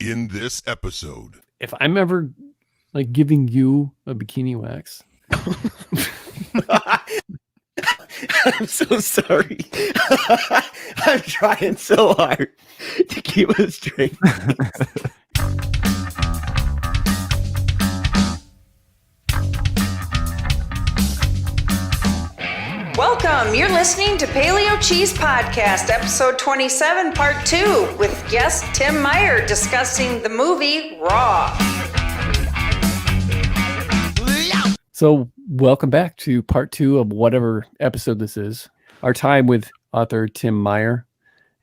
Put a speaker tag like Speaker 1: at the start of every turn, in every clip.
Speaker 1: In this episode,
Speaker 2: if I'm ever like giving you a bikini wax,
Speaker 3: I'm so sorry. I'm trying so hard to keep it straight.
Speaker 4: Welcome. You're listening to Paleo Cheese Podcast, episode 27, part 2, with guest Tim Meyer discussing the movie Raw.
Speaker 2: So welcome back to part 2 of whatever episode this is. Our time with author Tim Meyer.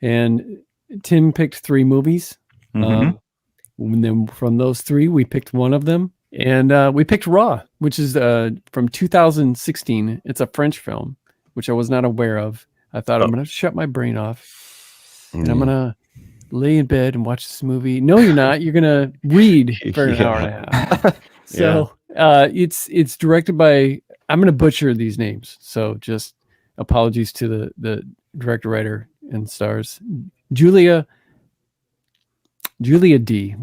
Speaker 2: And Tim picked 3 movies. And then from those 3, we picked one of them. And we picked Raw, which is from 2016. It's a French film, which I was not aware of. I thought I'm going to shut my brain off. And I'm going to lay in bed and watch this movie. No, you're not. You're going to read for an hour and a half. So it's directed by, I'm going to butcher these names. So just apologies to the director, writer, and stars. Julia D.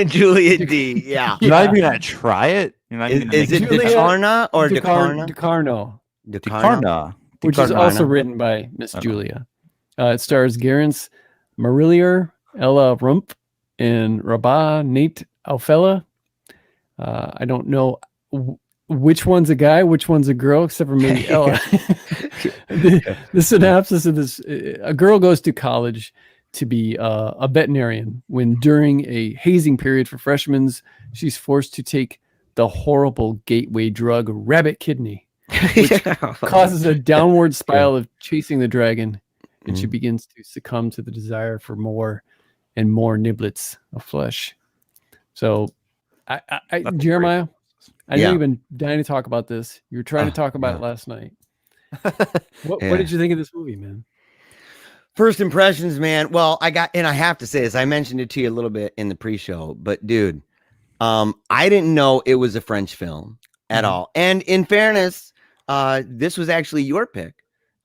Speaker 3: Julia D. Yeah.
Speaker 5: You're not even gonna try it.
Speaker 3: Is it DeCarna or DeCarna?
Speaker 2: DeCarna, which is also written by Miss Julia. It stars Garance Marillier, Ella Rumpf, and Rabah Nate Alfella. I don't know which one's a guy, which one's a girl, except for maybe Ella. The synopsis of this: a girl goes to college to be a veterinarian when, during a hazing period for freshmen, she's forced to take the horrible gateway drug rabbit kidney, which causes a downward spiral of chasing the dragon, and she begins to succumb to the desire for more and more niblets of flesh. So, Jeremiah, I know you've been dying to talk about this. You were trying to talk about it last night. What did you think of this movie, man?
Speaker 3: First impressions, man. Well, I have to say this. I mentioned it to you a little bit in the pre-show, but dude, I didn't know it was a French film at all. And in fairness, this was actually your pick.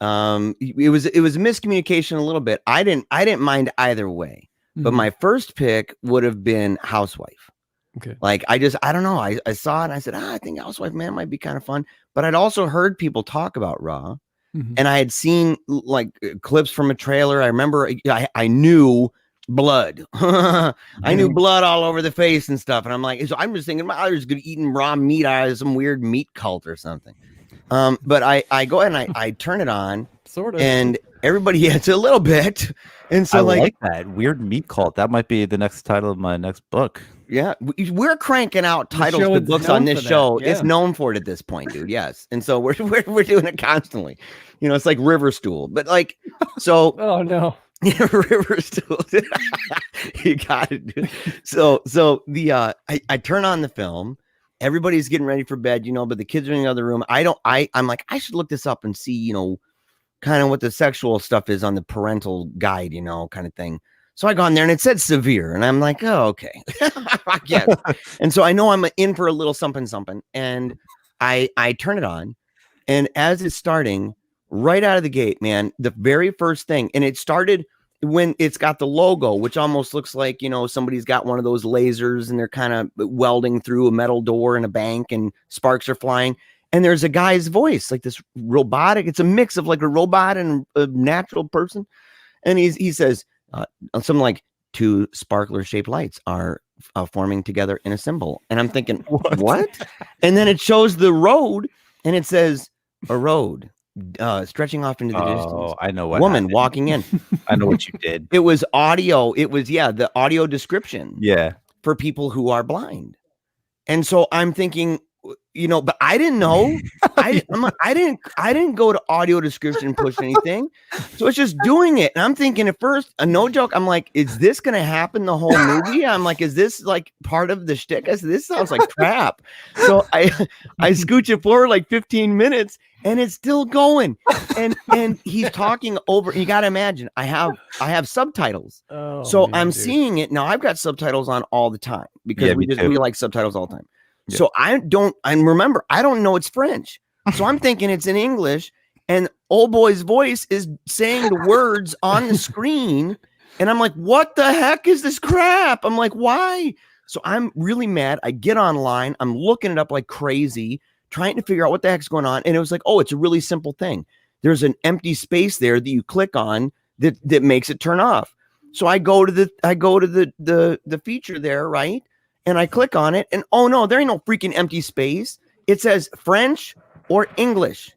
Speaker 3: It was a miscommunication a little bit. I didn't mind either way, but my first pick would have been Housewife.
Speaker 2: Okay.
Speaker 3: Like I don't know. I saw it and I said, I think Housewife, man, might be kind of fun. But I'd also heard people talk about Raw. And I had seen like clips from a trailer. I remember I knew blood. I knew blood all over the face and stuff. And I'm like, so I'm just thinking, I was going to eat raw meat out of some weird meat cult or something. But I go ahead and I turn it on,
Speaker 2: sort of,
Speaker 3: and everybody gets a little bit. And so
Speaker 5: I like that weird meat cult. That might be the next title of my next book.
Speaker 3: Yeah, we're cranking out titles to books on this show. Yeah. It's known for it at this point, dude. Yes, and so we're doing it constantly. You know, it's like River Stool, but like, so.
Speaker 2: Oh no,
Speaker 3: River Stool. You got it, dude. So the I turn on the film. Everybody's getting ready for bed, you know, but the kids are in the other room. I'm like, I should look this up and see, you know, kind of what the sexual stuff is on the parental guide, you know, kind of thing. So I go on there and it said severe, and I'm like, oh, okay. I guess. And so I know I'm in for a little something. And I turn it on, and as it's starting, right out of the gate, man, the very first thing, and it started when it's got the logo, which almost looks like, you know, somebody's got one of those lasers and they're kind of welding through a metal door in a bank and sparks are flying. And there's a guy's voice, like this robotic. It's a mix of like a robot and a natural person. And he says, something like 2 sparkler shaped lights are forming together in a symbol. And I'm thinking, what? And then it shows the road and it says a road stretching off into the distance.
Speaker 5: Oh, I know what
Speaker 3: woman
Speaker 5: happened.
Speaker 3: Walking in.
Speaker 5: I know what you did.
Speaker 3: It was audio. It was, the audio description.
Speaker 5: Yeah.
Speaker 3: For people who are blind. And so I'm thinking, you know, but I didn't know. I didn't go to audio description and push anything. So it's just doing it. And I'm thinking at first, no joke, I'm like, is this going to happen the whole movie? I'm like, is this like part of the shtick? I said, this sounds like crap. So I scooch it forward like 15 minutes and it's still going. And he's talking over. You got to imagine, I have subtitles. Oh, so man, I'm seeing it. Now I've got subtitles on all the time because we like subtitles all the time. Yeah. So I don't know it's French. So I'm thinking it's in English, and old boy's voice is saying the words on the screen And I'm like, what the heck is this crap? I'm like, why? So I'm really mad. I get online. I'm looking it up like crazy, trying to figure out what the heck's going on. And it was like, oh, it's a really simple thing. There's an empty space there that you click on that makes it turn off. So I go to the feature there, right? And I click on it, and oh no, there ain't no freaking empty space. It says French or English.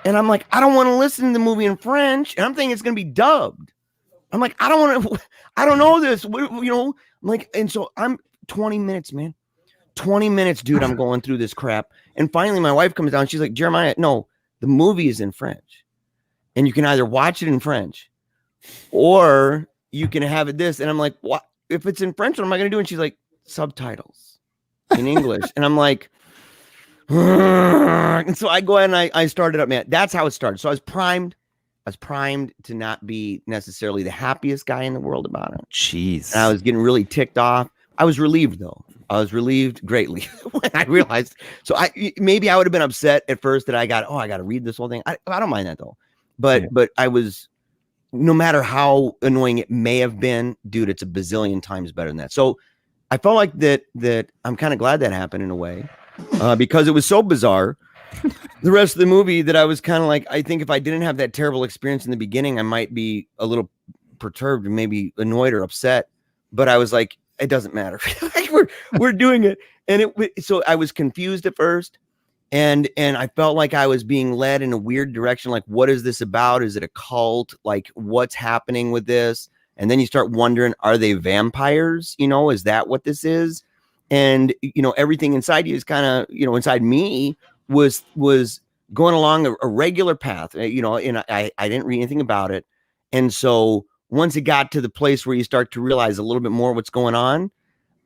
Speaker 3: And I'm like, I don't want to listen to the movie in French. And I'm thinking it's gonna be dubbed. I'm like, I don't know this. I'm like, and so I'm 20 minutes, man. 20 minutes, dude. I'm going through this crap. And finally my wife comes down. She's like, Jeremiah, no, the movie is in French. And you can either watch it in French or you can have it this. And I'm like, what? If it's in French, what am I going to do? And she's like, subtitles in English. And I'm like, and so I go ahead and I started up, man. That's how it started. So I was primed to not be necessarily the happiest guy in the world about it.
Speaker 5: Jeez.
Speaker 3: And I was getting really ticked off. I was relieved though. I was relieved greatly when I realized. So maybe I would have been upset at first that I got to read this whole thing. I don't mind that though. But I was, no matter how annoying it may have been, dude, it's a bazillion times better than that. So I felt like that I'm kind of glad that happened in a way, because it was so bizarre. The rest of the movie that I was kind of like, I think if I didn't have that terrible experience in the beginning, I might be a little perturbed and maybe annoyed or upset. But I was like, it doesn't matter. we're doing it. And so I was confused at first. And I felt like I was being led in a weird direction. Like, what is this about? Is it a cult? Like, what's happening with this? And then you start wondering, are they vampires? Is that what this is? And, everything inside you is kind of, inside me was going along a regular path, and I didn't read anything about it. And so once it got to the place where you start to realize a little bit more what's going on,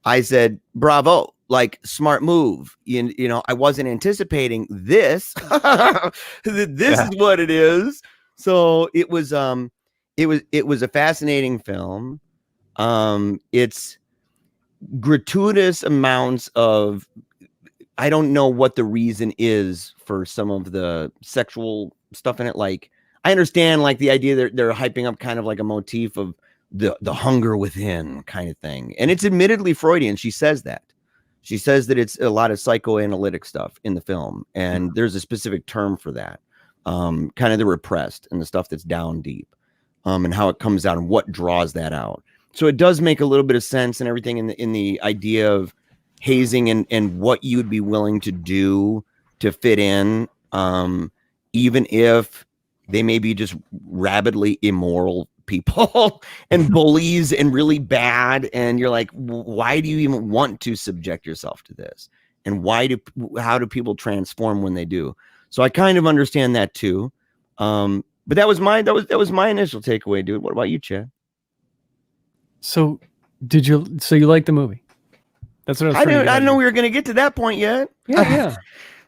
Speaker 3: I said, bravo, like, smart move. I wasn't anticipating this. This is what it is. So it was a fascinating film. It's gratuitous amounts of, I don't know what the reason is for some of the sexual stuff in it. Like, I understand like the idea they're hyping up kind of like a motif of the hunger within kind of thing. And it's admittedly Freudian. She says that it's a lot of psychoanalytic stuff in the film. And there's a specific term for that. Kind of the repressed and the stuff that's down deep, and how it comes out and what draws that out. So it does make a little bit of sense and everything in the idea of hazing and what you'd be willing to do to fit in, even if they may be just rabidly immoral people and bullies and really bad. And you're like, why do you even want to subject yourself to this? And how do people transform when they do? So I kind of understand that too. But that was my initial takeaway, dude. What about you, Chad?
Speaker 2: So you like the movie? That's what I
Speaker 3: didn't know we were going to get to that point yet.
Speaker 2: Yeah.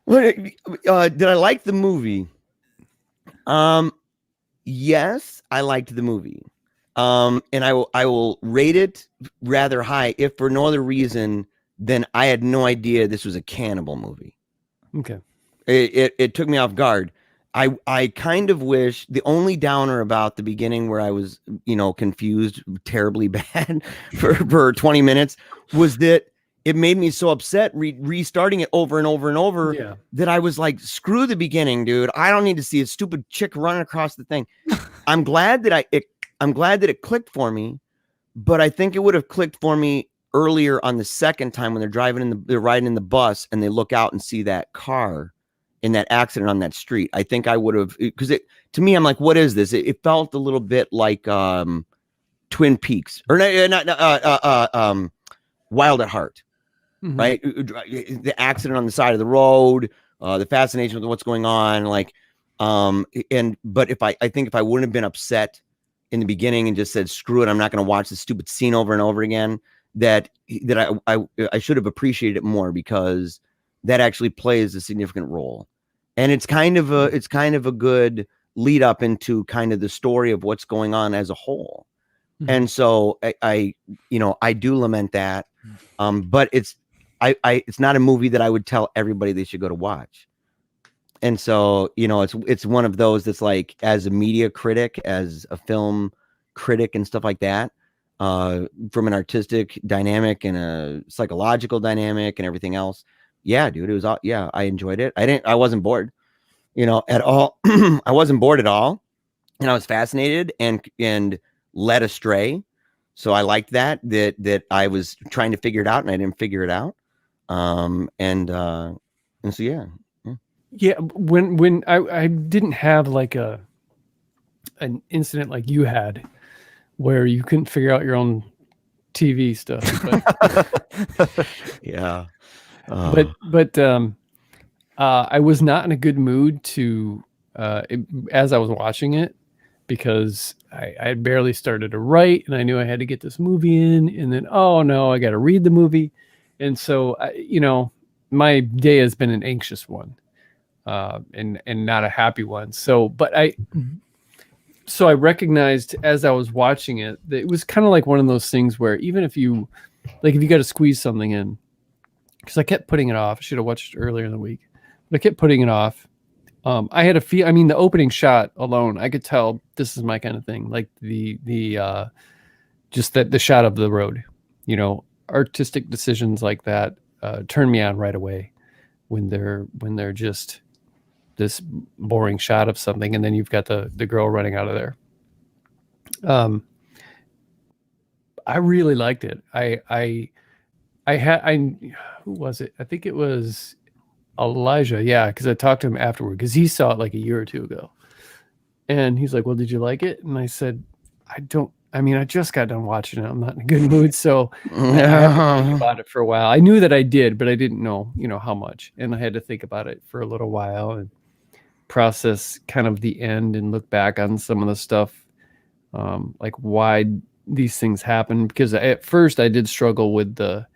Speaker 3: Did I like the movie? Yes, I liked the movie. And I will rate it rather high, if for no other reason than I had no idea this was a cannibal movie.
Speaker 2: Okay.
Speaker 3: It took me off guard. I kind of wish, the only downer about the beginning where I was, confused terribly bad for 20 minutes was that it made me so upset restarting it over and over and over that I was like, screw the beginning, dude. I don't need to see a stupid chick running across the thing. I'm glad that it clicked for me, but I think it would have clicked for me earlier on the second time when they're riding in the bus and they look out and see that car in that accident on that street. I think I would have, because to me, I'm like, what is this? It felt a little bit like Twin Peaks or Wild at Heart. Mm-hmm. Right, the accident on the side of the road, the fascination with what's going on, like, but I think if I wouldn't have been upset in the beginning and just said screw it, I'm not going to watch this stupid scene over and over again, that I should have appreciated it more, because that actually plays a significant role, and it's kind of a good lead up into kind of the story of what's going on as a whole. Mm-hmm. And so I do lament that, but it's not a movie that I would tell everybody they should go to watch. And so, it's one of those that's like, as a media critic, as a film, critic and stuff like that, from an artistic dynamic and a psychological dynamic and everything else. Yeah, dude, it was all, yeah, I enjoyed it. I wasn't bored, at all. I wasn't bored at all. And I was fascinated and led astray. So I liked that I was trying to figure it out and I didn't figure it out. And so, yeah.
Speaker 2: Yeah. When I didn't have like an incident like you had where you couldn't figure out your own TV stuff. But,
Speaker 3: yeah.
Speaker 2: But I was not in a good mood as I was watching it, because I had barely started to write and I knew I had to get this movie in, and then, oh no, I got to read the movie. And so, my day has been an anxious one, and not a happy one. So I recognized as I was watching it that it was kind of like one of those things where even if you got to squeeze something in, because I kept putting it off. I should have watched it earlier in the week, but I kept putting it off. I had the opening shot alone, I could tell this is my kind of thing. Like just the shot of the road, artistic decisions like that turn me on right away when they're just this boring shot of something, and then you've got the girl running out of there. I really liked it. Who was it? I think it was Elijah. Yeah, because I talked to him afterward because he saw it like a year or two ago, and he's like, "Well, did you like it?" And I said, "I just got done watching it. I'm not in a good mood, so I had to think about it for a while. I knew that I did, but I didn't know, how much, and I had to think about it for a little while and process kind of the end and look back on some of the stuff, like why these things happen. Because at first I did struggle with the."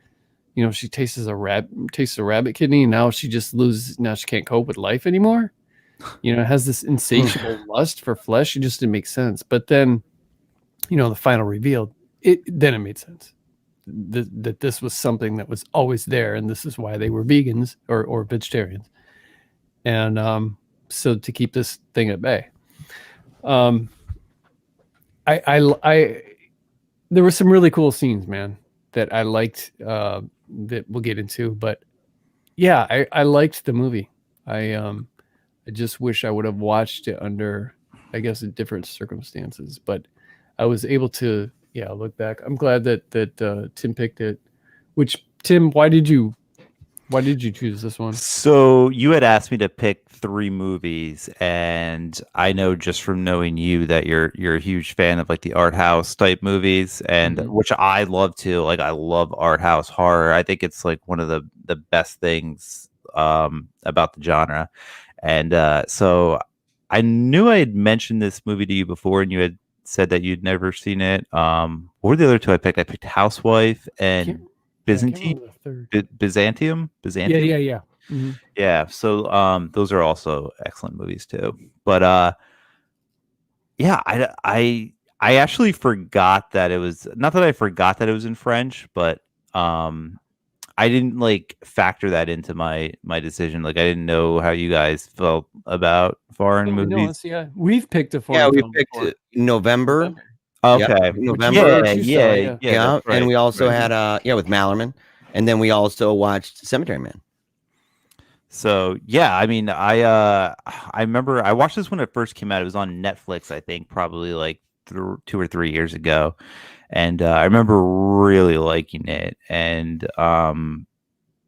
Speaker 2: She tastes a rabbit kidney, and now she just loses. Now she can't cope with life anymore. Has this insatiable lust for flesh. It just didn't make sense. But then, the final reveal, it made sense that this was something that was always there, and this is why they were vegans or vegetarians. And so to keep this thing at bay, there were some really cool scenes, man, that I liked. That we'll get into, but yeah, I liked the movie. I just wish I would have watched it under, I guess, different circumstances, but I was able to, look back. I'm glad that Tim picked it. Which, Tim, why did you choose this one?
Speaker 5: So you had asked me to pick 3 movies, and I know just from knowing you that you're a huge fan of like the art house type movies, and which I love too. Like, I love art house horror. I think it's like one of the best things about the genre. And so I knew I had mentioned this movie to you before, and you had said that you'd never seen it. What were the other 2 I picked? I picked Housewife and Byzantium. Byzantium.
Speaker 2: Yeah. Mm-hmm.
Speaker 5: Yeah. So those are also excellent movies too. But yeah, I actually forgot that it was, not that I forgot that it was in French, but I didn't like factor that into my decision. Like, I didn't know how you guys felt about foreign movies.
Speaker 2: We've picked a foreign film.
Speaker 3: We picked it November.
Speaker 5: Okay.
Speaker 3: Yep. November.
Speaker 5: Yeah.
Speaker 3: And we also had with Mallerman, and then we also watched Cemetery Man.
Speaker 5: So yeah, I mean, I remember I watched this when it first came out. It was on Netflix, I think, probably like 2 or 3 years ago, and I remember really liking it. And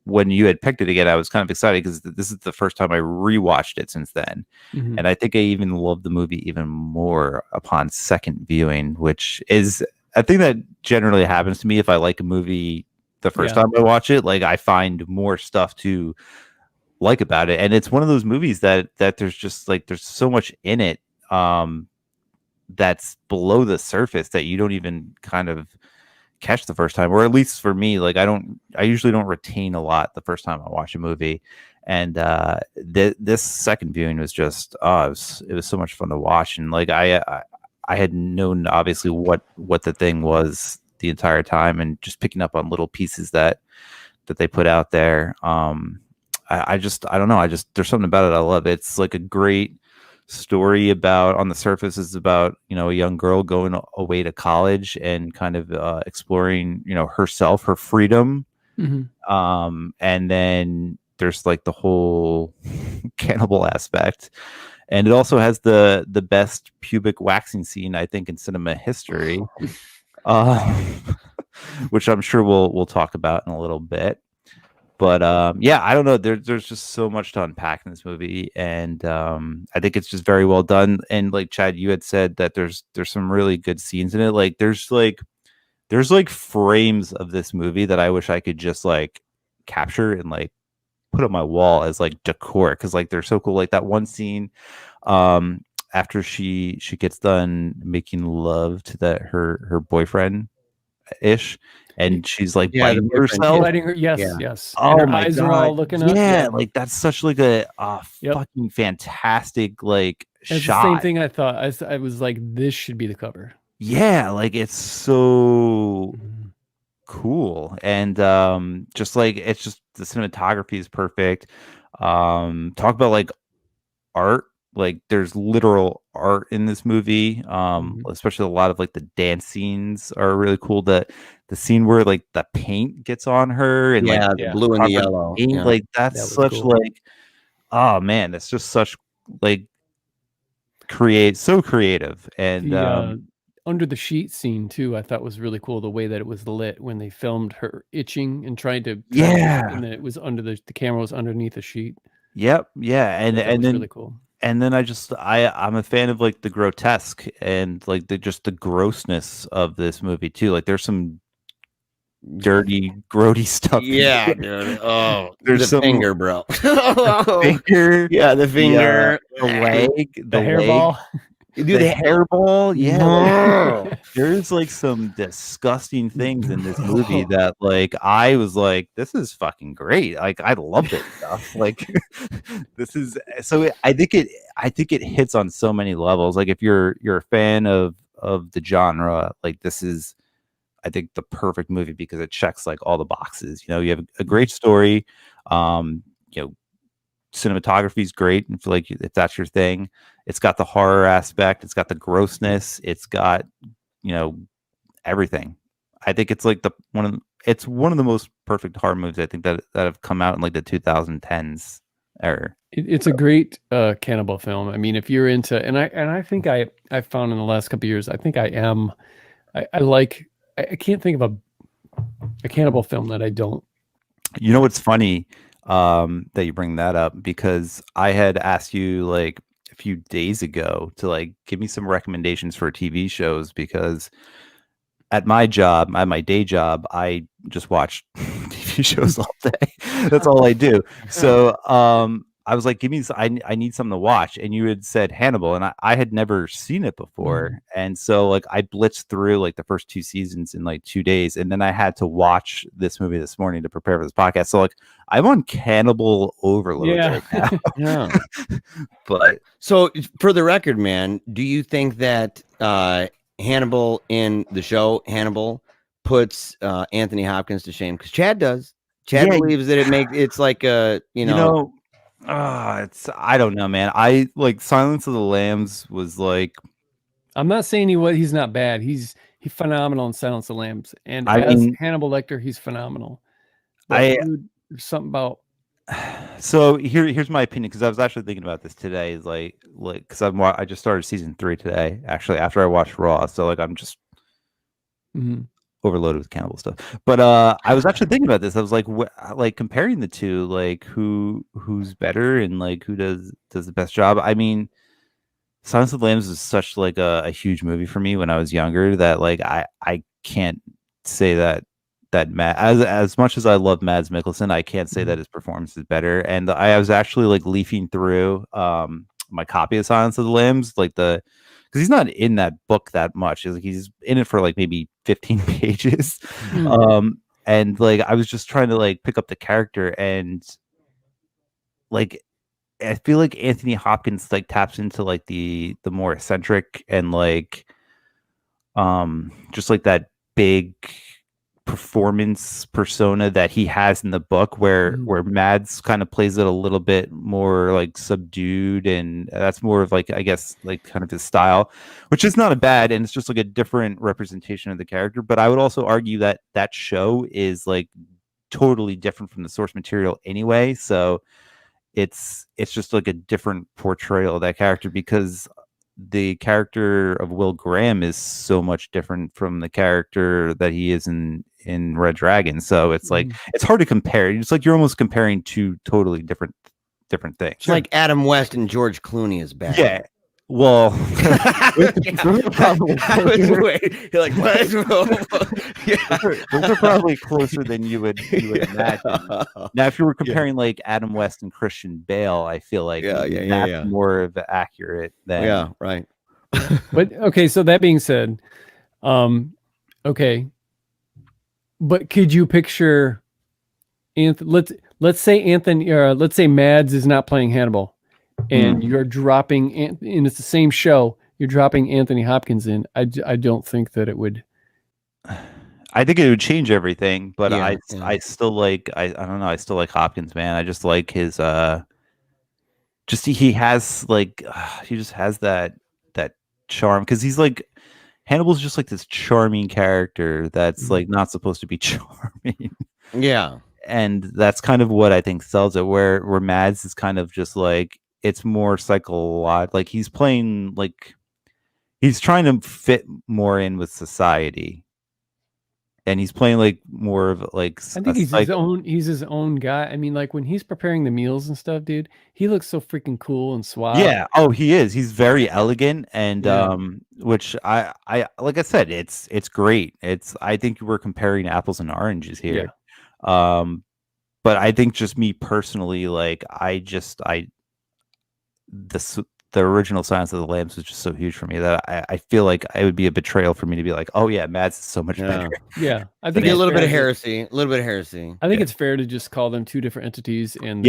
Speaker 5: when you had picked it again, I was kind of excited because this is the first time I rewatched it since then, and I think I even loved the movie even more upon second viewing, which is a thing that generally happens to me if I like a movie the first time I watch it. Like, I find more stuff to like about it, and it's one of those movies that there's just like there's so much in it that's below the surface that you don't even kind of catch the first time, or at least for me, like I usually don't retain a lot the first time I watch a movie. And this second viewing was just it was so much fun to watch. And like I had known obviously what the thing was the entire time, and just picking up on little pieces that they put out there. I don't know. There's something about it I love. It's like a great story about, on the surface, is about, you know, a young girl going away to college and kind of exploring, you know, herself, her freedom. And then there's like the whole cannibal aspect, and it also has the best pubic waxing scene, I think, in cinema history, which I'm sure we'll talk about in a little bit. But yeah, I don't know. There's just so much to unpack in this movie, and I think it's just very well done. And like Chad, you had said that there's some really good scenes in it. Like there's frames of this movie that I wish I could just like capture and like put on my wall as like decor, because like they're so cool. Like that one scene after she gets done making love to her boyfriend ish, and she's like biting herself.
Speaker 2: Yes.
Speaker 5: Oh,
Speaker 2: and her
Speaker 5: my
Speaker 2: eyes
Speaker 5: God.
Speaker 2: are all looking up.
Speaker 5: Yeah, like that's such like a fucking fantastic like
Speaker 2: it's
Speaker 5: shot.
Speaker 2: The same thing I thought. I was like, this should be the cover.
Speaker 5: Yeah, like it's so cool, and just like it's just the cinematography is perfect. Talk about like art. Like there's literal art in this movie, especially a lot of like the dance scenes are really cool. The scene where like the paint gets on her and like
Speaker 3: the blue and the yellow,
Speaker 5: like that's such cool. Like, oh man, that's just such like so creative. And
Speaker 2: the, under the sheet scene too, I thought was really cool, the way that it was lit when they filmed her itching and tried to and then it was under the camera was underneath a sheet.
Speaker 5: Yep. Yeah. And then
Speaker 2: really cool.
Speaker 5: And then I'm a fan of like the grotesque and like the grossness of this movie too. Like there's some dirty, grody stuff.
Speaker 3: Yeah, dude. Oh,
Speaker 5: there's
Speaker 3: the finger, bro.
Speaker 5: The finger.
Speaker 3: Yeah, the finger.
Speaker 5: The leg.
Speaker 2: The hairball.
Speaker 5: Dude, the hairball. Yeah. Like, there's like some disgusting things in this movie that like I was like, this is fucking great. Like I love this stuff. Like this is so I think it hits on so many levels. Like if you're a fan of the genre, like this is, I think, the perfect movie because it checks like all the boxes. You know, you have a great story. You know, cinematography is great if that's your thing. It's got the horror aspect, it's got the grossness, it's got, you know, everything. I think it's like it's one of the most perfect horror movies I think that have come out in like the 2010s era.
Speaker 2: It's a great cannibal film. I mean, if you're into, and I think I found in the last couple of years, I think I can't think of a cannibal film that I don't.
Speaker 5: You know what's funny that you bring that up, because I had asked you like a few days ago to like give me some recommendations for TV shows, because at my day job, I just watch TV shows all day. That's all I do. So I was like, I need something to watch. And you had said Hannibal, and I had never seen it before. And so like I blitzed through like the first 2 seasons in like 2 days. And then I had to watch this movie this morning to prepare for this podcast. So like I'm on cannibal overload right now.
Speaker 3: Yeah. But so for the record, man, do you think that Hannibal in the show Hannibal puts Anthony Hopkins to shame? Because Chad does. Chad believes that it's like I
Speaker 5: don't know, man. I like Silence of the Lambs was like,
Speaker 2: I'm not saying he's not bad. He's phenomenal in Silence of the Lambs, and as Hannibal Lecter, he's phenomenal. But there's something about.
Speaker 5: So here's my opinion, because I was actually thinking about this today. Like because I just started season 3 today, actually, after I watched Raw. So like I'm just overloaded with cannibal stuff. But I was actually thinking about this. I was like, like comparing the two, like who's better and like who does the best job. I mean, Silence of the Lambs was such like a huge movie for me when I was younger that like I can't say that as much as I love Mads Mikkelsen, I can't say that his performance is better. And I was actually like leafing through my copy of Silence of the Lambs, like because he's not in that book that much. He's in it for like maybe 15 pages. And like I was just trying to like pick up the character, and like I feel like Anthony Hopkins like taps into like the more eccentric and like just like that big performance persona that he has in the book, where Mads kind of plays it a little bit more like subdued, and that's more of like, I guess, like kind of his style, which is not a bad, and it's just like a different representation of the character. But I would also argue that that show is like totally different from the source material anyway, so it's just like a different portrayal of that character, because the character of Will Graham is so much different from the character that he is in Red Dragon. So it's like it's hard to compare. It's like you're almost comparing two totally different things.
Speaker 3: It's like Adam West and George Clooney is bad.
Speaker 5: Yeah. Well,
Speaker 3: You're like, what?
Speaker 5: Those are probably closer than you would imagine. Now, if you were comparing like Adam West and Christian Bale, I feel like that's more of accurate than
Speaker 3: right.
Speaker 2: But okay, so that being said, okay, but could you picture let's say Anthony, let's say Mads is not playing Hannibal, and you're dropping, and it's the same show, you're dropping Anthony Hopkins in. I don't think that it would.
Speaker 5: I think it would change everything, but I still like, I don't know, I still like Hopkins, man. I just like his he has like he just has that charm, because he's like, Hannibal's just like this charming character that's like not supposed to be charming.
Speaker 3: Yeah.
Speaker 5: And that's kind of what I think sells it, where Mads is kind of just like, it's more psychological, like he's playing, like he's trying to fit more in with society, and he's playing like more of like,
Speaker 2: I think he's his own guy. I mean, like when he's preparing the meals and stuff, dude, he looks so freaking cool and suave.
Speaker 5: Yeah. Oh, he is. He's very elegant, and which I like I said, it's great. I think we're comparing apples and oranges here. Yeah. But I think just me personally, like the original Silence of the Lambs was just so huge for me that I feel like it would be a betrayal for me to be like, oh yeah, Mads is so much better.
Speaker 2: Yeah, I think
Speaker 3: a little bit of heresy. I
Speaker 2: think it's fair to just call them two different entities, and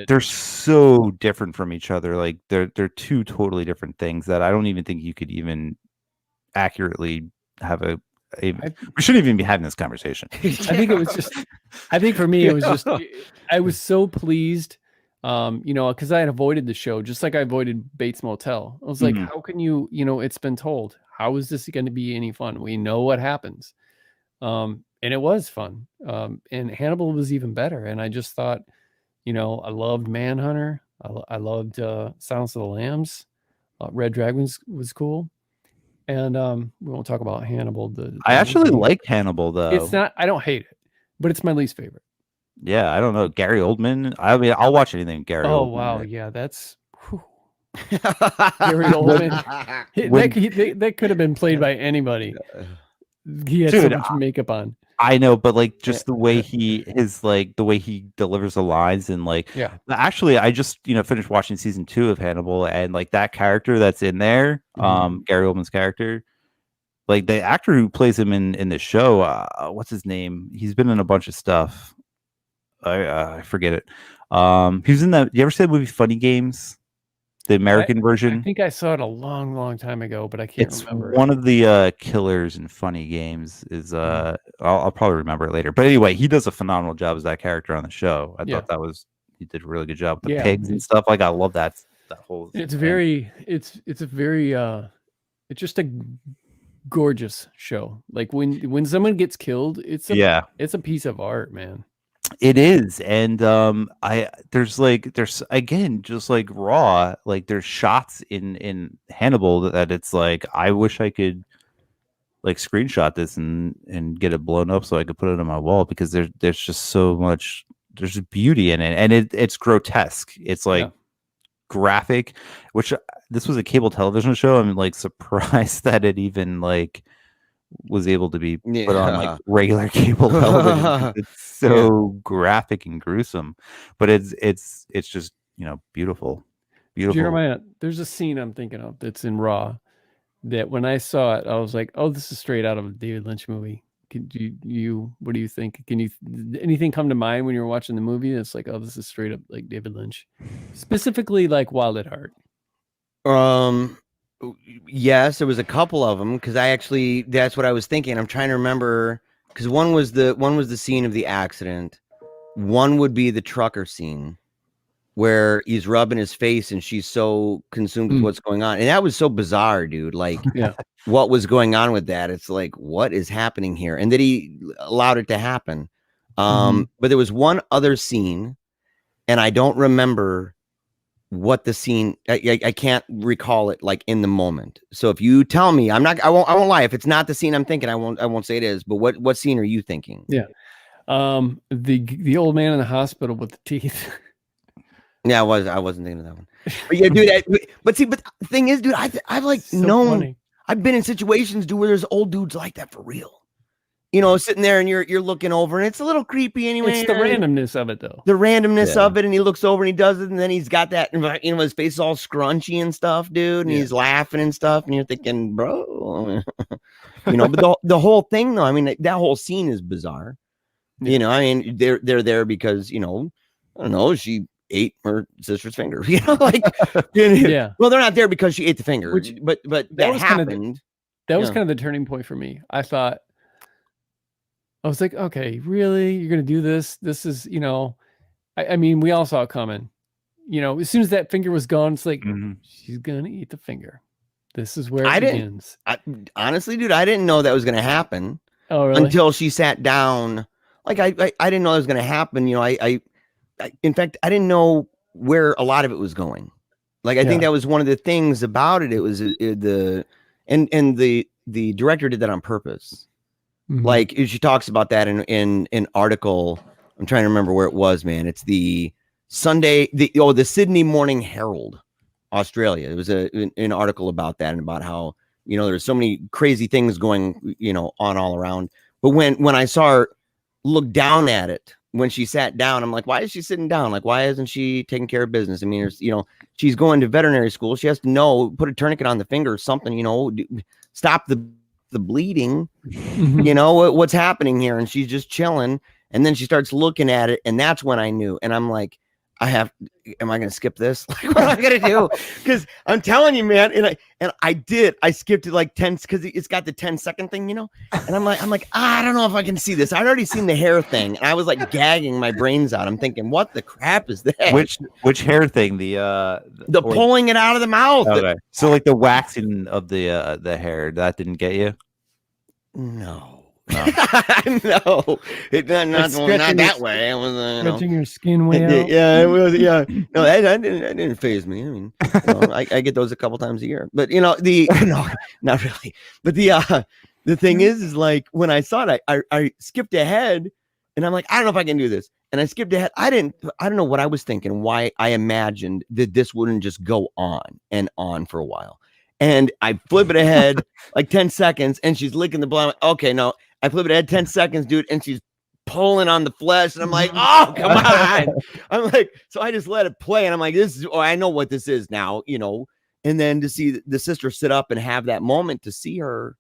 Speaker 5: they're so different from each other. Like they're two totally different things that I don't even think you could even accurately have we shouldn't even be having this conversation.
Speaker 2: I think it was just. I think for me, it was just. I was so pleased. Because I had avoided the show, just like I avoided Bates Motel. I was like, how can you, it's been told. How is this going to be any fun? We know what happens. And it was fun. And Hannibal was even better. And I just thought, I loved Manhunter. I loved Silence of the Lambs. Red Dragon was cool. And we won't talk about Hannibal.
Speaker 5: I actually liked Hannibal, though.
Speaker 2: It's not, I don't hate it, but it's my least favorite.
Speaker 5: Yeah, I don't know. Gary Oldman. I mean, I'll watch anything Gary Oldman.
Speaker 2: Oh, wow. Yeah, that's Gary Oldman. That could have been played by anybody. He had so much makeup on.
Speaker 5: I know, but like just the way the way he delivers the lines, and like, actually, I just finished watching season 2 of Hannibal, and like that character that's in there, Gary Oldman's character, like the actor who plays him in the show, what's his name? He's been in a bunch of stuff. I forget it. He was in that. You ever see the movie Funny Games, the American version?
Speaker 2: I think I saw it a long, long time ago, but I can't remember.
Speaker 5: One of the killers in Funny Games is I'll probably remember it later. But anyway, he does a phenomenal job as that character on the show. I thought he did a really good job with the pigs and stuff. Like I love that whole.
Speaker 2: It's just a gorgeous show. Like when someone gets killed, it's a piece of art, man.
Speaker 5: It is, and there's again just like raw, like there's shots in Hannibal that it's like I wish I could like screenshot this and get it blown up so I could put it on my wall, because there's just so much, there's beauty in it, and it's grotesque. It's like graphic, which this was a cable television show. I'm like surprised that it even like was able to be put on like regular cable television. It's so graphic and gruesome, but it's just beautiful.
Speaker 2: Jeremiah, there's a scene I'm thinking of that's in Raw that when I saw it, I was like, oh, this is straight out of a David Lynch movie. What do you think? Anything come to mind when you're watching the movie? It's like, oh, this is straight up like David Lynch, specifically like Wild at Heart.
Speaker 3: Yes, there was a couple of them, because that's what I was thinking. I'm trying to remember because one was the scene of the accident. One would be the trucker scene where he's rubbing his face and she's so consumed with what's going on. And that was so bizarre, dude. Like, what was going on with that? It's like, what is happening here? And that he allowed it to happen. But there was one other scene, and I don't remember what the scene, I can't recall it like in the moment. So if you tell me, I won't lie. If it's not the scene I'm thinking, I won't say it is. But what scene are you thinking?
Speaker 2: Yeah. The old man in the hospital with the teeth.
Speaker 3: Yeah, I wasn't thinking of that one. But yeah, dude. But the thing is, dude, I've like known, I've been in situations, dude, where there's old dudes like that for real. You know, sitting there and you're looking over, and it's a little creepy anyway.
Speaker 2: It's the randomness of it, though.
Speaker 3: The randomness of it, and he looks over and he does it, and then he's got that, you know, his face is all scrunchy and stuff, dude, and he's laughing and stuff, and you're thinking, bro, you know. But the whole thing, though, I mean, that whole scene is bizarre. You know, I mean, they're there because, you know, I don't know, she ate her sister's finger, you know, like, well, they're not there because she ate the finger, but that happened.
Speaker 2: That was kind of the turning point for me. I was like, okay, really, you're gonna do this? This is, you know, I mean, we all saw it coming. You know, as soon as that finger was gone, it's like she's gonna eat the finger. This is where it begins.
Speaker 3: Honestly, dude, I didn't know that was gonna happen.
Speaker 2: Oh, really?
Speaker 3: Until she sat down. Like I didn't know that was gonna happen. You know, I in fact, I didn't know where a lot of it was going. Like, I think that was one of the things about it. It was the director did that on purpose. Like, she talks about that in an article. I'm trying to remember where it was, man. It's the Sunday, the Sydney Morning Herald, Australia. It was an article about that and about how, you know, there's so many crazy things going, you know, on all around. But when I saw her look down at it, when she sat down, I'm like, why is she sitting down? Like, why isn't she taking care of business? I mean, there's, you know, she's going to veterinary school. She has to know, put a tourniquet on the finger or something, you know, stop the bleeding, you know, what's happening here. And she's just chilling. And then she starts looking at it. And that's when I knew. And I'm like, am I going to skip this? Like, what am I going to do? Because I'm telling you, man. And I skipped it like 10, because it's got the 10-second thing, you know? And I'm like, I don't know if I can see this. I'd already seen the hair thing. And I was like gagging my brains out. I'm thinking, what the crap is that?
Speaker 5: Which hair thing? The
Speaker 3: pulling it out of the mouth.
Speaker 5: Okay. So like the waxing of the hair, that didn't get you?
Speaker 3: No. No, not that way. It was
Speaker 2: stretching your skin way out.
Speaker 3: Yeah, it was. Yeah, no, that didn't faze me. I mean, you know, I get those a couple times a year, but you know, no, not really. But the thing is like when I saw it, I skipped ahead, and I'm like, I don't know if I can do this, and I skipped ahead. I don't know what I was thinking. Why I imagined that this wouldn't just go on and on for a while. And I flip it ahead like 10 seconds, and she's licking the blood. Okay, no. I flip it ahead 10 seconds, dude, and she's pulling on the flesh, and I'm like, oh, come on. I'm like, so I just let it play, and I'm like, I know what this is now, you know. And then to see the sister sit up and have that moment to see her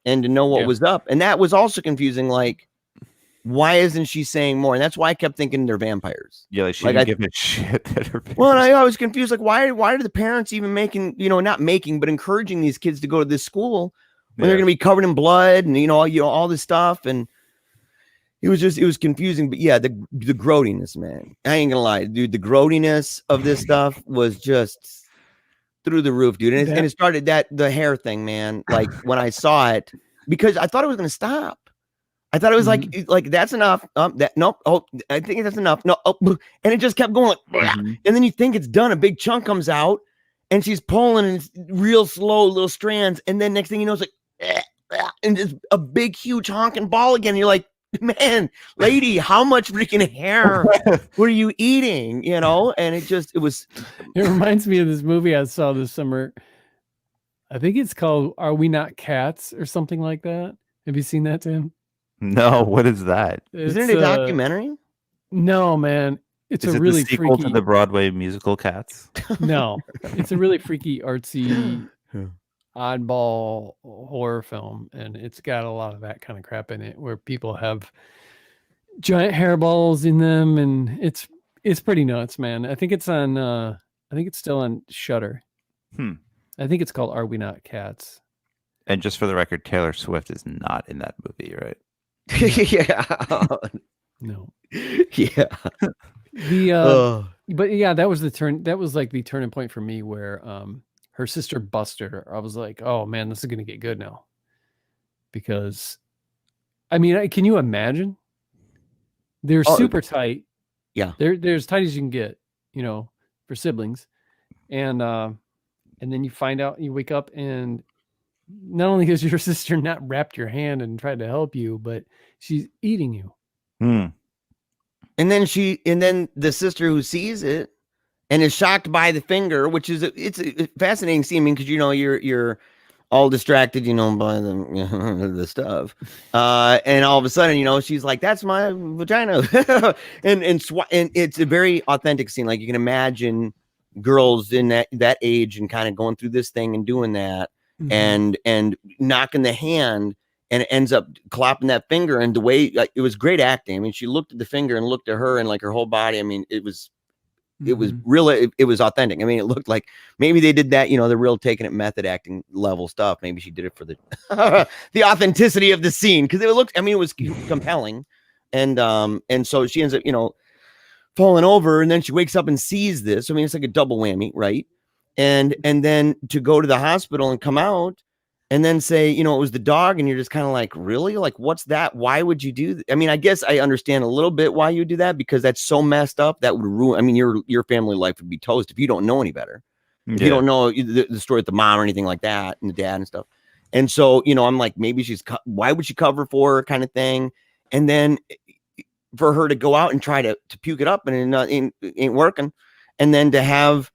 Speaker 3: and to know what was up. And that was also confusing, like, why isn't she saying more? And that's why I kept thinking they're vampires.
Speaker 5: Yeah, like she didn't give a shit that her
Speaker 3: well, and I was confused, like, why are the parents even making, you know, not making, but encouraging these kids to go to this school when they're going to be covered in blood and, you know, all this stuff. And it was confusing. But yeah, the grottiness, man. I ain't gonna lie, dude. The grottiness of this stuff was just through the roof, dude. And it started the hair thing, man. Like when I saw it, because I thought it was going to stop. I thought it was like that's enough. Nope. Oh, I think that's enough. No. Oh, and it just kept going. And then you think it's done. A big chunk comes out, and she's pulling, and it's real slow, little strands. And then next thing you know, it's like, and it's a big, huge honking ball again. And you're like, man, lady, how much freaking hair were you eating? You know? And it was.
Speaker 2: It reminds me of this movie I saw this summer. I think it's called "Are We Not Cats" or something like that. Have you seen that, Tim?
Speaker 5: No, what is that?
Speaker 3: Isn't it a documentary?
Speaker 2: No, man. It's
Speaker 5: a
Speaker 2: really
Speaker 5: the sequel
Speaker 2: freaky
Speaker 5: to the Broadway musical Cats.
Speaker 2: No, it's a really freaky, artsy, oddball horror film, and it's got a lot of that kind of crap in it, where people have giant hairballs in them, and it's pretty nuts, man. I think it's on. I think it's still on Shudder. I think it's called "Are We Not Cats?"
Speaker 5: And just for the record, Taylor Swift is not in that movie, right?
Speaker 3: Yeah.
Speaker 2: No.
Speaker 3: Yeah.
Speaker 2: But yeah, that was the turn. That was like the turning point for me where her sister busted her. I was like, oh man, this is gonna get good now. Because, I mean, can you imagine? They're super tight.
Speaker 3: Yeah,
Speaker 2: they're as tight as you can get, for siblings, and then you find out, you wake up, and not only has your sister not wrapped your hand and tried to help you, but she's eating you.
Speaker 3: And then the sister who sees it and is shocked by the finger, which is it's a fascinating scene because you're all distracted, by the stuff, and all of a sudden, she's like, "That's my vagina," and it's a very authentic scene. Like you can imagine girls in that age and kind of going through this thing and doing that, and knocking the hand. And it ends up clapping that finger, and the way it was great acting. I mean, she looked at the finger and looked at her, and like her whole body. I mean, it was real. It was authentic. I mean, it looked like maybe they did that, the real taking it method acting level stuff. Maybe she did it for the the authenticity of the scene because it looked. I mean, it was compelling, and so she ends up, falling over, and then she wakes up and sees this. I mean, it's like a double whammy, right? And then to go to the hospital and come out. And then say, it was the dog, and you're just kind of like, really? Like, what's that? Why would you do that? I mean, I guess I understand a little bit why you do that, because that's so messed up. That would ruin, I mean, your family life would be toast if you don't know any better. If you don't know the story with the mom or anything like that, and the dad and stuff. And so, I'm like, maybe why would she cover for her kind of thing? And then for her to go out and try to puke it up, and it ain't working. And then to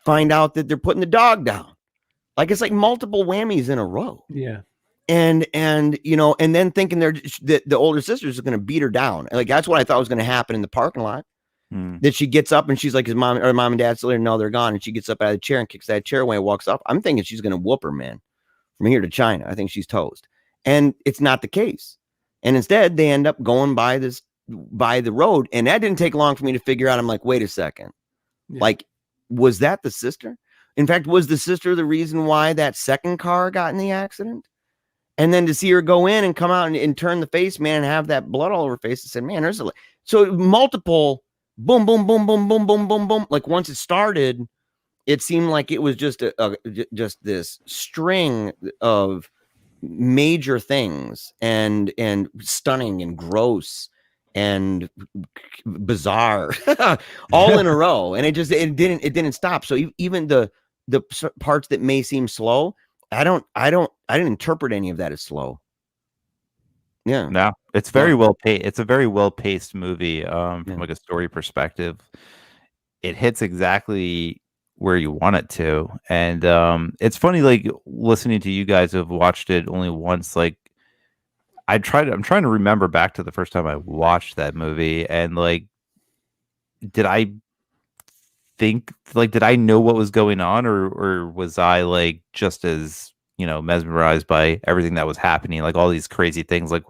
Speaker 3: find out that they're putting the dog down. Like it's like multiple whammies in a row.
Speaker 2: Yeah.
Speaker 3: And and then thinking the older sister's going to beat her down. Like that's what I thought was going to happen in the parking lot. That she gets up and she's like, his mom and dad still there? No, they're gone. And she gets up out of the chair and kicks that chair away and walks off. I'm thinking she's going to whoop her, man, from here to China. I think she's toast. And it's not the case. And instead they end up going by the road. And that didn't take long for me to figure out. I'm like, wait a second. Yeah. Like, was that the sister? In fact, was the sister the reason why that second car got in the accident? And then to see her go in and come out and turn the face, man, and have that blood all over her face, I said, man, so multiple boom, boom, boom, boom, boom, boom, boom, boom. Like once it started, it seemed like it was just just this string of major things and stunning and gross and bizarre all in a row. And it didn't stop. So even the parts that may seem slow, I didn't interpret any of that as slow. Yeah.
Speaker 5: No, it's very well paced. It's a very well paced movie from like a story perspective. It hits exactly where you want it to. And it's funny, like listening to you guys who have watched it only once, like I'm trying to remember back to the first time I watched that movie, and like did I know what was going on, or was I like just as mesmerized by everything that was happening, like all these crazy things, like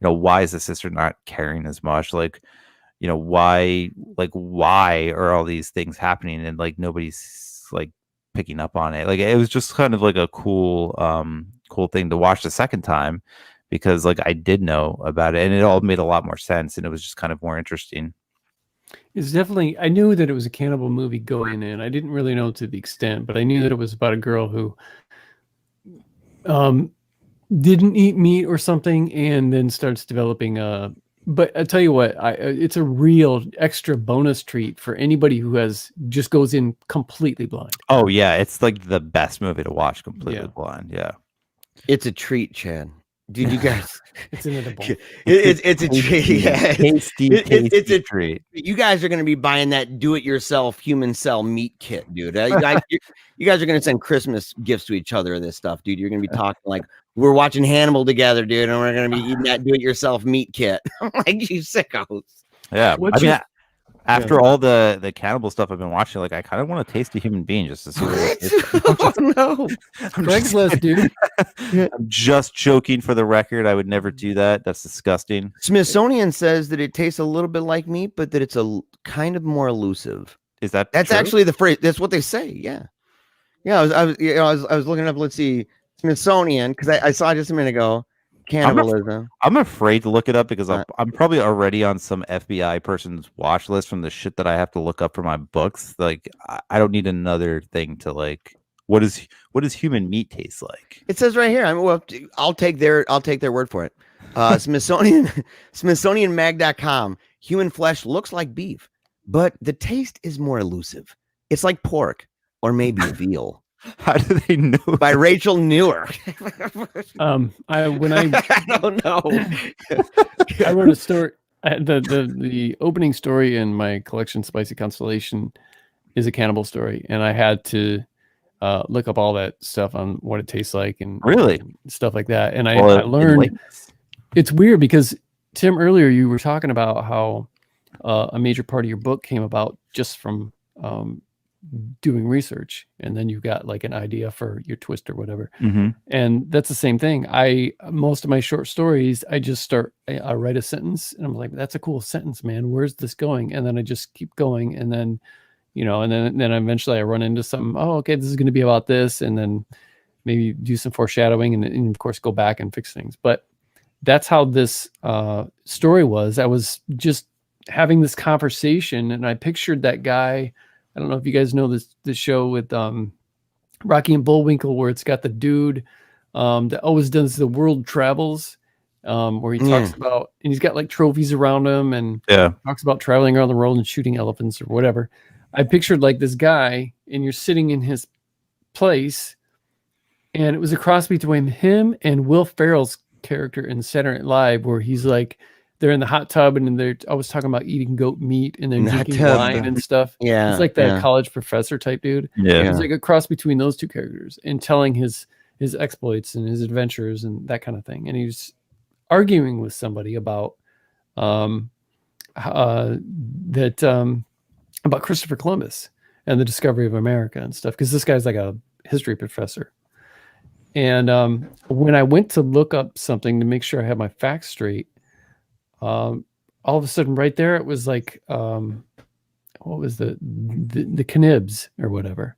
Speaker 5: why is the sister not caring as much, like why are all these things happening and like nobody's like picking up on it. Like it was just kind of like a cool thing to watch the second time, because like I did know about it and it all made a lot more sense and it was just kind of more interesting.
Speaker 2: It's definitely, I knew that it was a cannibal movie going in. I didn't really know to the extent, but I knew that it was about a girl who didn't eat meat or something and then starts developing but I tell you what, it's a real extra bonus treat for anybody who just goes in completely blind.
Speaker 5: Oh yeah, it's like the best movie to watch completely blind. Yeah.
Speaker 3: It's a treat, Chad. Dude, you guys,
Speaker 2: it's inedible.
Speaker 3: It's a treat. Yeah,
Speaker 5: it's a treat.
Speaker 3: You guys are going to be buying that do-it-yourself human cell meat kit, dude. You guys are going to send Christmas gifts to each other of this stuff, dude. You're going to be talking like we're watching Hannibal together, dude, and we're going to be eating that do-it-yourself meat kit. I'm like, you sickos.
Speaker 5: Yeah. After all the cannibal stuff I've been watching, like I kind of want to taste a human being just to see what it is.
Speaker 3: Oh no,
Speaker 2: Craigslist, dude.
Speaker 5: I'm just joking for the record. I would never do that. That's disgusting.
Speaker 3: Smithsonian says that it tastes a little bit like meat, but that it's a kind of more elusive.
Speaker 5: That's
Speaker 3: true? Actually the phrase. That's what they say. Yeah. I was looking it up. Let's see, Smithsonian, because I saw just a minute ago. cannibalism.
Speaker 5: I'm afraid to look it up because I'm probably already on some FBI person's watch list from the shit that I have to look up for my books. Like, I don't need another thing to like. What does human meat taste like?
Speaker 3: It says right here. I'll take their word for it. Smithsonianmag.com. Human flesh looks like beef, but the taste is more elusive. It's like pork or maybe veal.
Speaker 5: How do they know?
Speaker 3: By Rachel Newer.
Speaker 2: I
Speaker 3: don't know.
Speaker 2: I wrote a story. The opening story in my collection, Spicy Constellation, is a cannibal story, and I had to look up all that stuff on what it tastes like and stuff like that. And I learned it's weird because Tim, earlier you were talking about how a major part of your book came about just from doing research, and then you got like an idea for your twist or whatever. And that's the same thing. Most of my short stories, I just I write a sentence and I'm like, that's a cool sentence, man, where's this going? And then I just keep going, and then and then eventually I run into something. Oh, okay, this is going to be about this, and then maybe do some foreshadowing, and of course go back and fix things. But that's how this story was. I was just having this conversation, and I pictured that guy. I don't know if you guys know this show with Rocky and Bullwinkle, where it's got the dude that always does the world travels, where he talks about, and he's got like trophies around him, and talks about traveling around the world and shooting elephants or whatever. I pictured like this guy, and you're sitting in his place, and it was a cross between him and Will Ferrell's character in Saturday Night Live, where he's like, they're in the hot tub, and they're always talking about eating goat meat, and they're drinking wine and stuff. Yeah, it's like that college professor type dude. Yeah, it's like a cross between those two characters, and telling his exploits and his adventures and that kind of thing. And he's arguing with somebody about about Christopher Columbus and the discovery of America and stuff, because this guy's like a history professor. And when I went to look up something to make sure I had my facts straight, all of a sudden right there, it was like, what was the cannibs or whatever.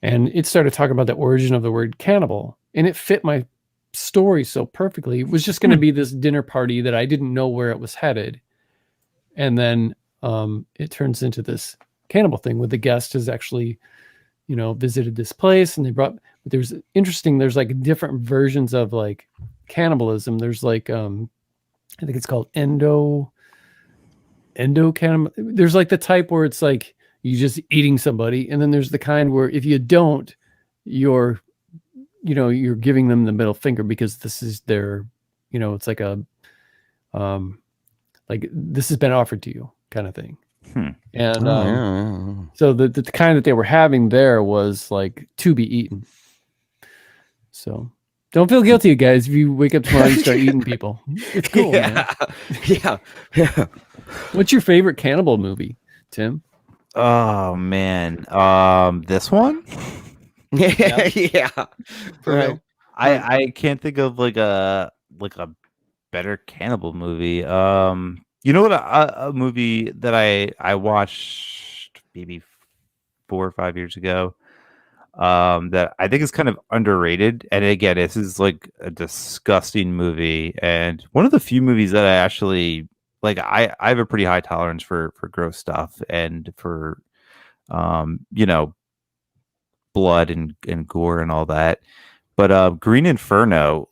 Speaker 2: And it started talking about the origin of the word cannibal, and it fit my story so perfectly. It was just going to be this dinner party that I didn't know where it was headed. And then it turns into this cannibal thing, where the guest has actually, visited this place, and there's like different versions of like cannibalism. There's like, I think it's called endo cannibal. There's like the type where it's like you just eating somebody, and then there's the kind where if you don't, you're giving them the middle finger, because this is their, it's like a like this has been offered to you kind of thing. And so the kind that they were having there was like to be eaten. So don't feel guilty, guys, if you wake up tomorrow and start eating people. It's cool.
Speaker 3: Yeah.
Speaker 2: What's your favorite cannibal movie, Tim?
Speaker 5: Oh man, this one.
Speaker 3: Yeah.
Speaker 2: Right.
Speaker 5: I can't think of like a better cannibal movie. You know what? A movie that I watched maybe 4 or 5 years ago, that I think is kind of underrated. And again, this is like a disgusting movie, and one of the few movies that I actually like. I have a pretty high tolerance for gross stuff and for blood and gore and all that. But Green Inferno,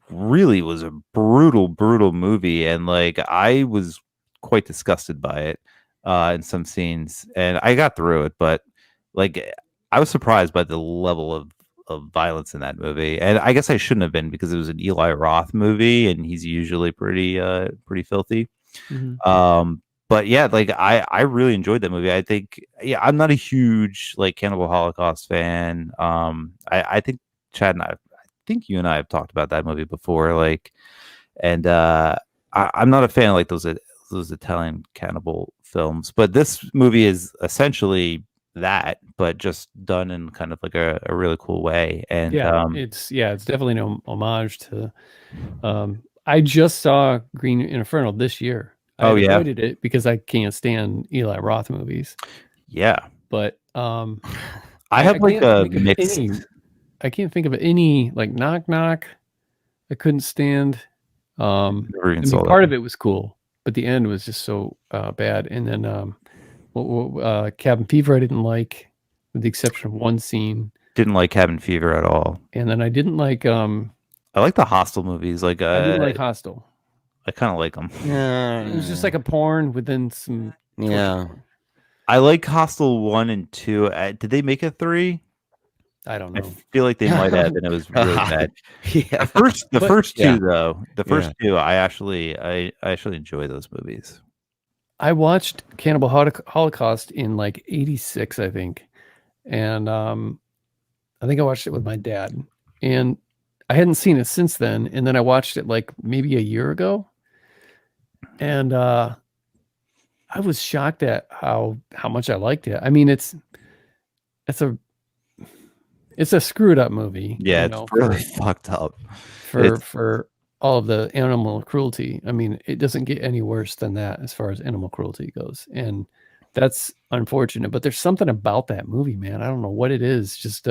Speaker 5: really was a brutal movie, and like I was quite disgusted by it in some scenes, and I got through it, but like I was surprised by the level of violence in that movie. And I guess I shouldn't have been, because it was an Eli Roth movie, and he's usually pretty filthy. But yeah, like I really enjoyed that movie. I think, I'm not a huge like Cannibal Holocaust fan. I think Chad and I think you and I have talked about that movie before, like, and I'm not a fan of like those Italian cannibal films, but this movie is essentially that, but just done in kind of like a really cool way. And
Speaker 2: it's definitely an homage to. I just saw Green Inferno this year. I avoided it because I can't stand Eli Roth movies.
Speaker 5: Yeah,
Speaker 2: but
Speaker 5: I have like a mixed.
Speaker 2: I can't think of any like Knock Knock. I couldn't stand. I mean, part of it was cool, but the end was just so bad. And then Cabin Fever I didn't like, with the exception of one scene.
Speaker 5: Didn't like Cabin Fever at all.
Speaker 2: And then I didn't like.
Speaker 5: I like the Hostel movies. Like
Speaker 2: I didn't like Hostel.
Speaker 5: I kind of like them.
Speaker 2: Yeah, it was just like a porn within some.
Speaker 3: Yeah,
Speaker 5: I like Hostel 1 and 2. Did they make a 3?
Speaker 2: I don't know.
Speaker 5: I feel like they might have, and it was really bad.
Speaker 3: Yeah.
Speaker 5: The first two though. The first two, I actually enjoy those movies.
Speaker 2: I watched Cannibal Holocaust in like '86, I think, and I think I watched it with my dad, and I hadn't seen it since then. And then I watched it like maybe a year ago, and I was shocked at how much I liked it. I mean, it's a screwed up movie.
Speaker 5: Yeah, it's really fucked up
Speaker 2: for all of the animal cruelty. I mean, it doesn't get any worse than that as far as animal cruelty goes, and that's unfortunate. But there's something about that movie, man. I don't know what it is. Just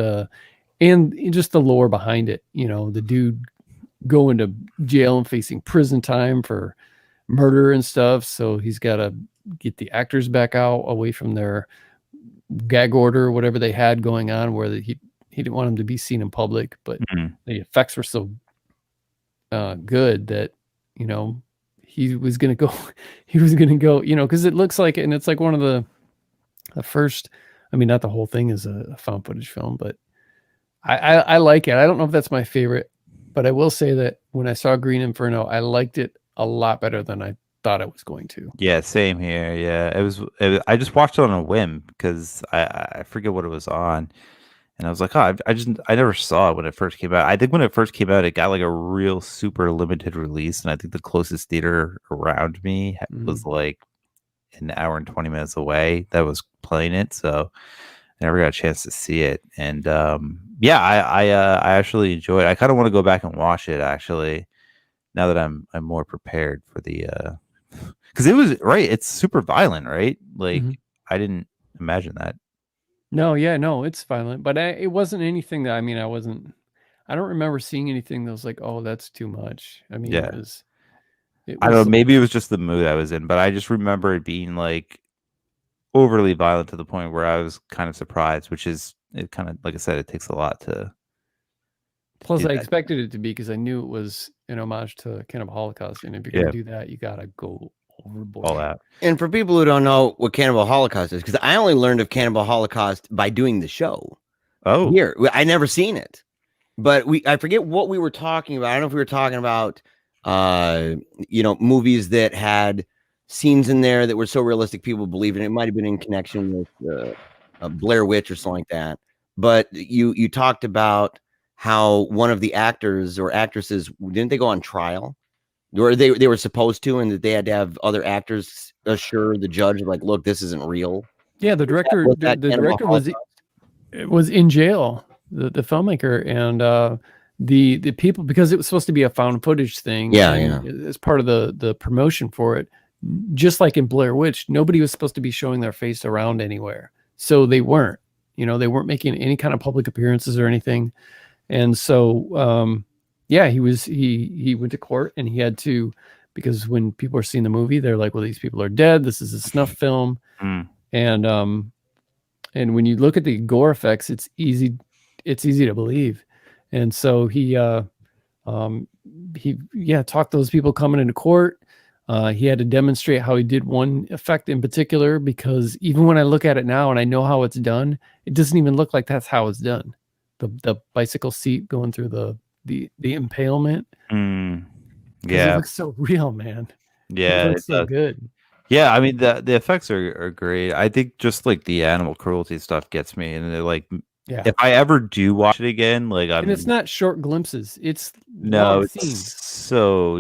Speaker 2: and just the lore behind it. You know, the dude going to jail and facing prison time for murder and stuff. So he's got to get the actors back out away from their gag order, whatever they had going on, where he didn't want them to be seen in public, but the effects were so good that, you know, he was going to go, you know, because it looks like, and it's like one of the first, I mean, not the whole thing is a found footage film, but I like it. I don't know if that's my favorite, but I will say that when I saw Green Inferno, I liked it a lot better than I thought I was going to.
Speaker 5: Yeah, same here. Yeah, it was I just watched it on a whim because I forget what it was on, and I was like, oh, I never saw it when it first came out. I think when it first came out, it got like a real super limited release, and I think the closest theater around me was like an hour and 20 minutes away that was playing it, so I never got a chance to see it. And yeah, I actually enjoyed it. I kind of want to go back and watch it actually, now that I'm more prepared for the because it was it's super violent, right? Like I didn't imagine that.
Speaker 2: No, it's violent, but it wasn't anything that, I mean, I don't remember seeing anything that was like, oh, that's too much. I mean, it was
Speaker 5: I don't know, maybe it was just the mood I was in, but I just remember it being like overly violent to the point where I was kind of surprised, which is, it kind of, like I said, it takes a lot to.
Speaker 2: Plus, I expected it to be, because I knew it was an homage to Cannibal Holocaust, and if you're gonna do that, you gotta go overboard.
Speaker 5: All that.
Speaker 3: And for people who don't know what Cannibal Holocaust is, because I only learned of Cannibal Holocaust by doing the show.
Speaker 5: Oh,
Speaker 3: here I never seen it, but I forget what we were talking about. I don't know if we were talking about you know, movies that had scenes in there that were so realistic people believed in it. It might have been in connection with Blair Witch or something like that. But you talked about how one of the actors or actresses, didn't they go on trial? Or they were supposed to, and that they had to have other actors assure the judge, like, look, this isn't real.
Speaker 2: Yeah, the director the director was in jail, the filmmaker, and the people, because it was supposed to be a found footage thing.
Speaker 3: Yeah.
Speaker 2: As part of the promotion for it, just like in Blair Witch, nobody was supposed to be showing their face around anywhere. So they weren't making any kind of public appearances or anything. And so, yeah, he went to court, and he had to, because when people are seeing the movie, they're like, well, these people are dead. This is a snuff film. And when you look at the gore effects, it's easy to believe. And so he talked those people coming into court. He had to demonstrate how he did one effect in particular, because even when I look at it now and I know how it's done, it doesn't even look like that's how it's done. The bicycle seat going through the impalement.
Speaker 5: Yeah,
Speaker 2: it looks so real, man.
Speaker 5: Yeah,
Speaker 2: it looks so good.
Speaker 5: Yeah, I mean the effects are great. I think just like the animal cruelty stuff gets me, and like, if I ever do watch it again, like
Speaker 2: and it's not short glimpses. It's
Speaker 5: so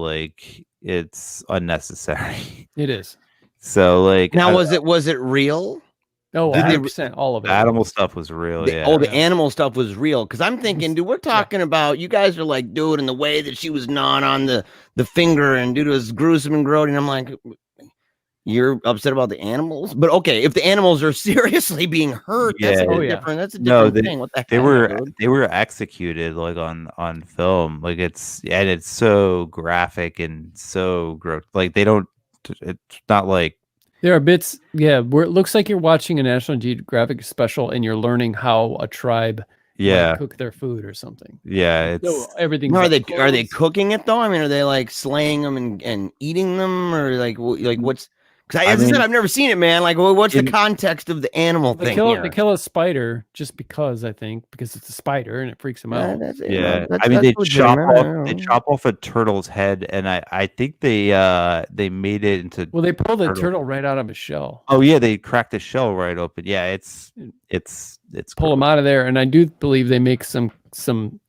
Speaker 5: like it's unnecessary.
Speaker 2: It is.
Speaker 5: So like,
Speaker 3: now was it real?
Speaker 2: Oh, 100%, all of it.
Speaker 5: The animal stuff was real.
Speaker 3: The animal stuff was real. Because I'm thinking, dude, we're talking about, you guys are like, dude, and the way that she was gnawing on the finger, and dude, it was gruesome and grody. And I'm like, you're upset about the animals. But okay, if the animals are seriously being hurt, that's a different thing. What the heck?
Speaker 5: They were executed like on film. Like it's so graphic and so gross. Like it's not like
Speaker 2: there are bits, where it looks like you're watching a National Geographic special and you're learning how a tribe cook their food or something.
Speaker 5: Yeah,
Speaker 2: so everything.
Speaker 3: Are they cooking it though? I mean, are they like slaying them and eating them, or like what's? Because as I said, I've never seen it, man. Like, what's the context of the animal thing?
Speaker 2: They kill a spider just because it's a spider and it freaks them out.
Speaker 5: They chop off a turtle's head, and I think they made it into.
Speaker 2: Well, they pull the turtle right out of a shell.
Speaker 5: Oh yeah, they cracked the shell right open. Yeah, it's
Speaker 2: pull them out of there, and I do believe they make something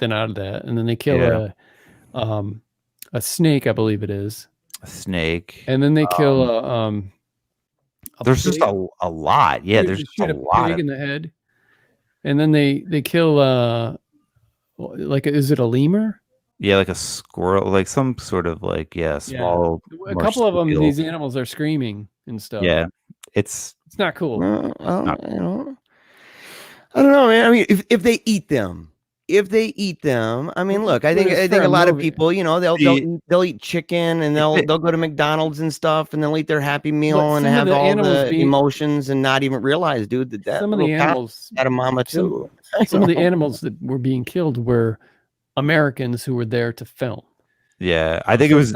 Speaker 2: out of that, and then they kill a snake, I believe it is.
Speaker 5: A snake,
Speaker 2: and then they kill
Speaker 5: there's pig. Just a lot. Yeah, there's just a lot
Speaker 2: pig in the head, and then they kill is it a lemur?
Speaker 5: Yeah, like a squirrel, like some sort of small.
Speaker 2: A couple of them, these animals are screaming and stuff.
Speaker 5: Yeah, it's
Speaker 2: not cool.
Speaker 3: I don't know, man. I mean, if they eat them. I mean, look, I think a lot of people, they'll eat chicken and they'll go to McDonald's and stuff, and they'll eat their Happy Meal and have all the emotions and not even realize, dude, that
Speaker 2: some of the animals
Speaker 3: had a mama too.
Speaker 2: Some of the animals that were being killed were Americans who were there to film.
Speaker 5: Yeah, I think it was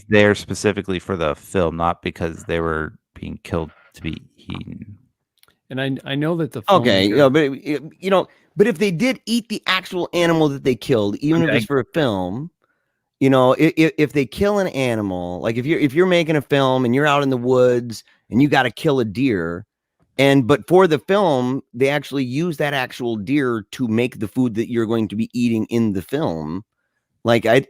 Speaker 5: there specifically for the film, not because they were being killed to be eaten.
Speaker 2: And I know that the
Speaker 3: film but if they did eat the actual animal that they killed, even if it's for a film, if they kill an animal, like if you're making a film and you're out in the woods and you got to kill a deer, but for the film they actually use that actual deer to make the food that you're going to be eating in the film. Like I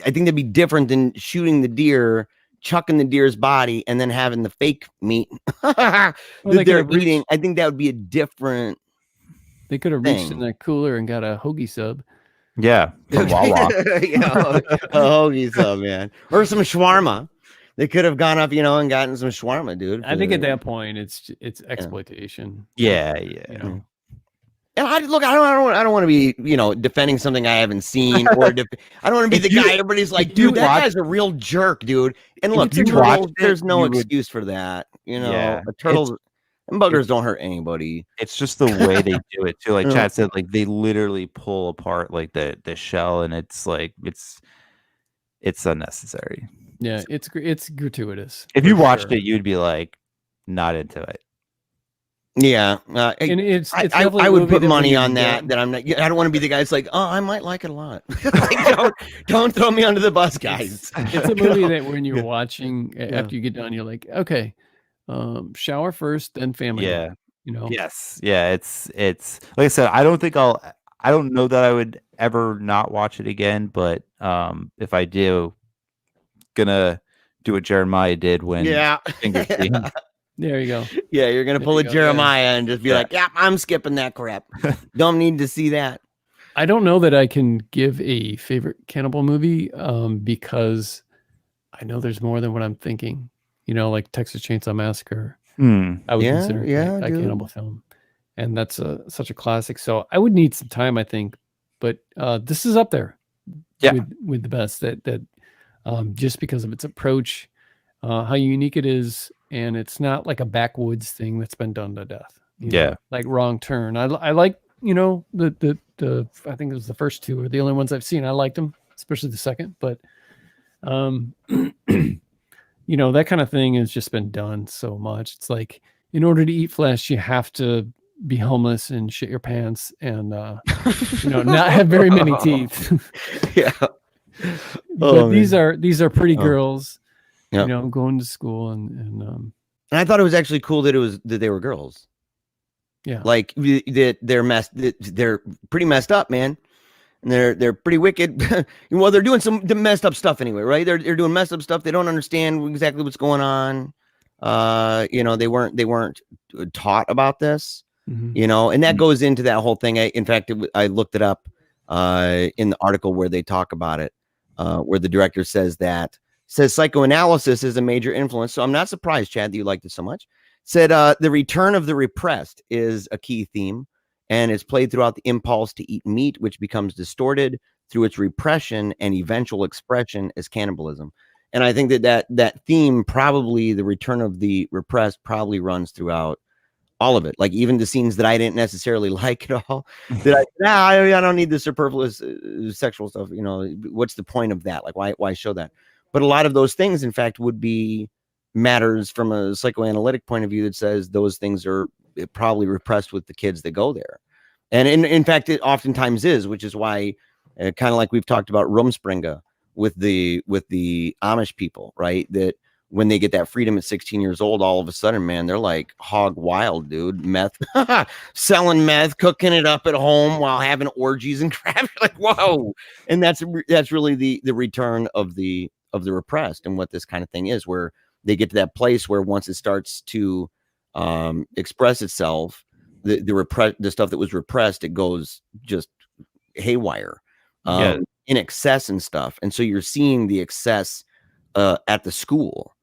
Speaker 3: think that'd be different than shooting the deer, chucking the deer's body, and then having the fake meat that they're eating. I think that would be a different.
Speaker 2: They could have reached in that cooler and got a hoagie sub.
Speaker 5: Yeah, from Wawa.
Speaker 3: A hoagie sub, man, or some shawarma. They could have gone up, and gotten some shawarma, dude.
Speaker 2: I think at that point it's exploitation.
Speaker 5: Yeah.
Speaker 3: And I don't want to be, defending something I haven't seen, or I don't want to be the guy. Everybody's like, dude, that guy's a real jerk, dude. And look, there's no excuse for that. A turtle. And buggers don't hurt anybody.
Speaker 5: It's just the way they do it too. Like Chad said, like they literally pull apart like the shell, and it's like it's unnecessary.
Speaker 2: Yeah, it's gratuitous.
Speaker 5: If you watched it, you'd be like not into it.
Speaker 3: Yeah,
Speaker 2: and it's
Speaker 3: I would put money on that. That I'm not. I don't want to be the guy that's like, oh, I might like it a lot. Like, don't throw me under the bus, guys.
Speaker 2: It's a movie that when you're watching, after you get done, you're like, okay. Shower first, then family.
Speaker 5: Yeah, Yes, yeah. It's like I said. I don't know that I would ever not watch it again. But if I do, gonna do what Jeremiah did when Finger Steam.
Speaker 2: There you go.
Speaker 3: Yeah, you're gonna pull a Jeremiah and just be like, yeah, I'm skipping that crap. Don't need to see that.
Speaker 2: I don't know that I can give a favorite cannibal movie because I know there's more than what I'm thinking. Like Texas Chainsaw Massacre, I would consider a cannibal film, and that's such a classic. So I would need some time, I think, but this is up there, with the best. That just because of its approach, how unique it is, and it's not like a backwoods thing that's been done to death. Like Wrong Turn. I like the I think it was the first two are the only ones I've seen. I liked them, especially the second, but that kind of thing has just been done so much. It's like, in order to eat flesh, you have to be homeless and shit your pants and, not have very many teeth.
Speaker 3: Yeah.
Speaker 2: But these are pretty girls, going to school and
Speaker 3: I thought it was actually cool that they were girls.
Speaker 2: Yeah.
Speaker 3: Like they're pretty messed up, man. And they're pretty wicked. Well, they're doing some messed up stuff anyway, right? They're doing messed up stuff. They don't understand exactly what's going on. They weren't taught about this. And that goes into that whole thing. In fact, I looked it up in the article where they talk about it, where the director says that says psychoanalysis is a major influence. So I'm not surprised, Chad, that you liked it so much. Said the return of the repressed is a key theme, and it's played throughout the impulse to eat meat, which becomes distorted through its repression and eventual expression as cannibalism. And I think that theme, probably the return of the repressed, probably runs throughout all of it. Like even the scenes that I didn't necessarily like at all, that I don't need the superfluous sexual stuff. You know, what's the point of that? Like why show that? But a lot of those things, in fact, would be matters from a psychoanalytic point of view that says those things are probably repressed with the kids that go there. And in fact, it oftentimes is, which is why kind of like we've talked about Rumspringa with the Amish people, right? That when they get that freedom at 16 years old, all of a sudden, man, they're like hog wild, dude. Meth, selling meth, cooking it up at home while having orgies and crap. Like, whoa. And that's really the return of the repressed, and what this kind of thing is, where they get to that place where once it starts to express itself, the stuff that was repressed, it goes just haywire in excess and stuff. And so you're seeing the excess at the school.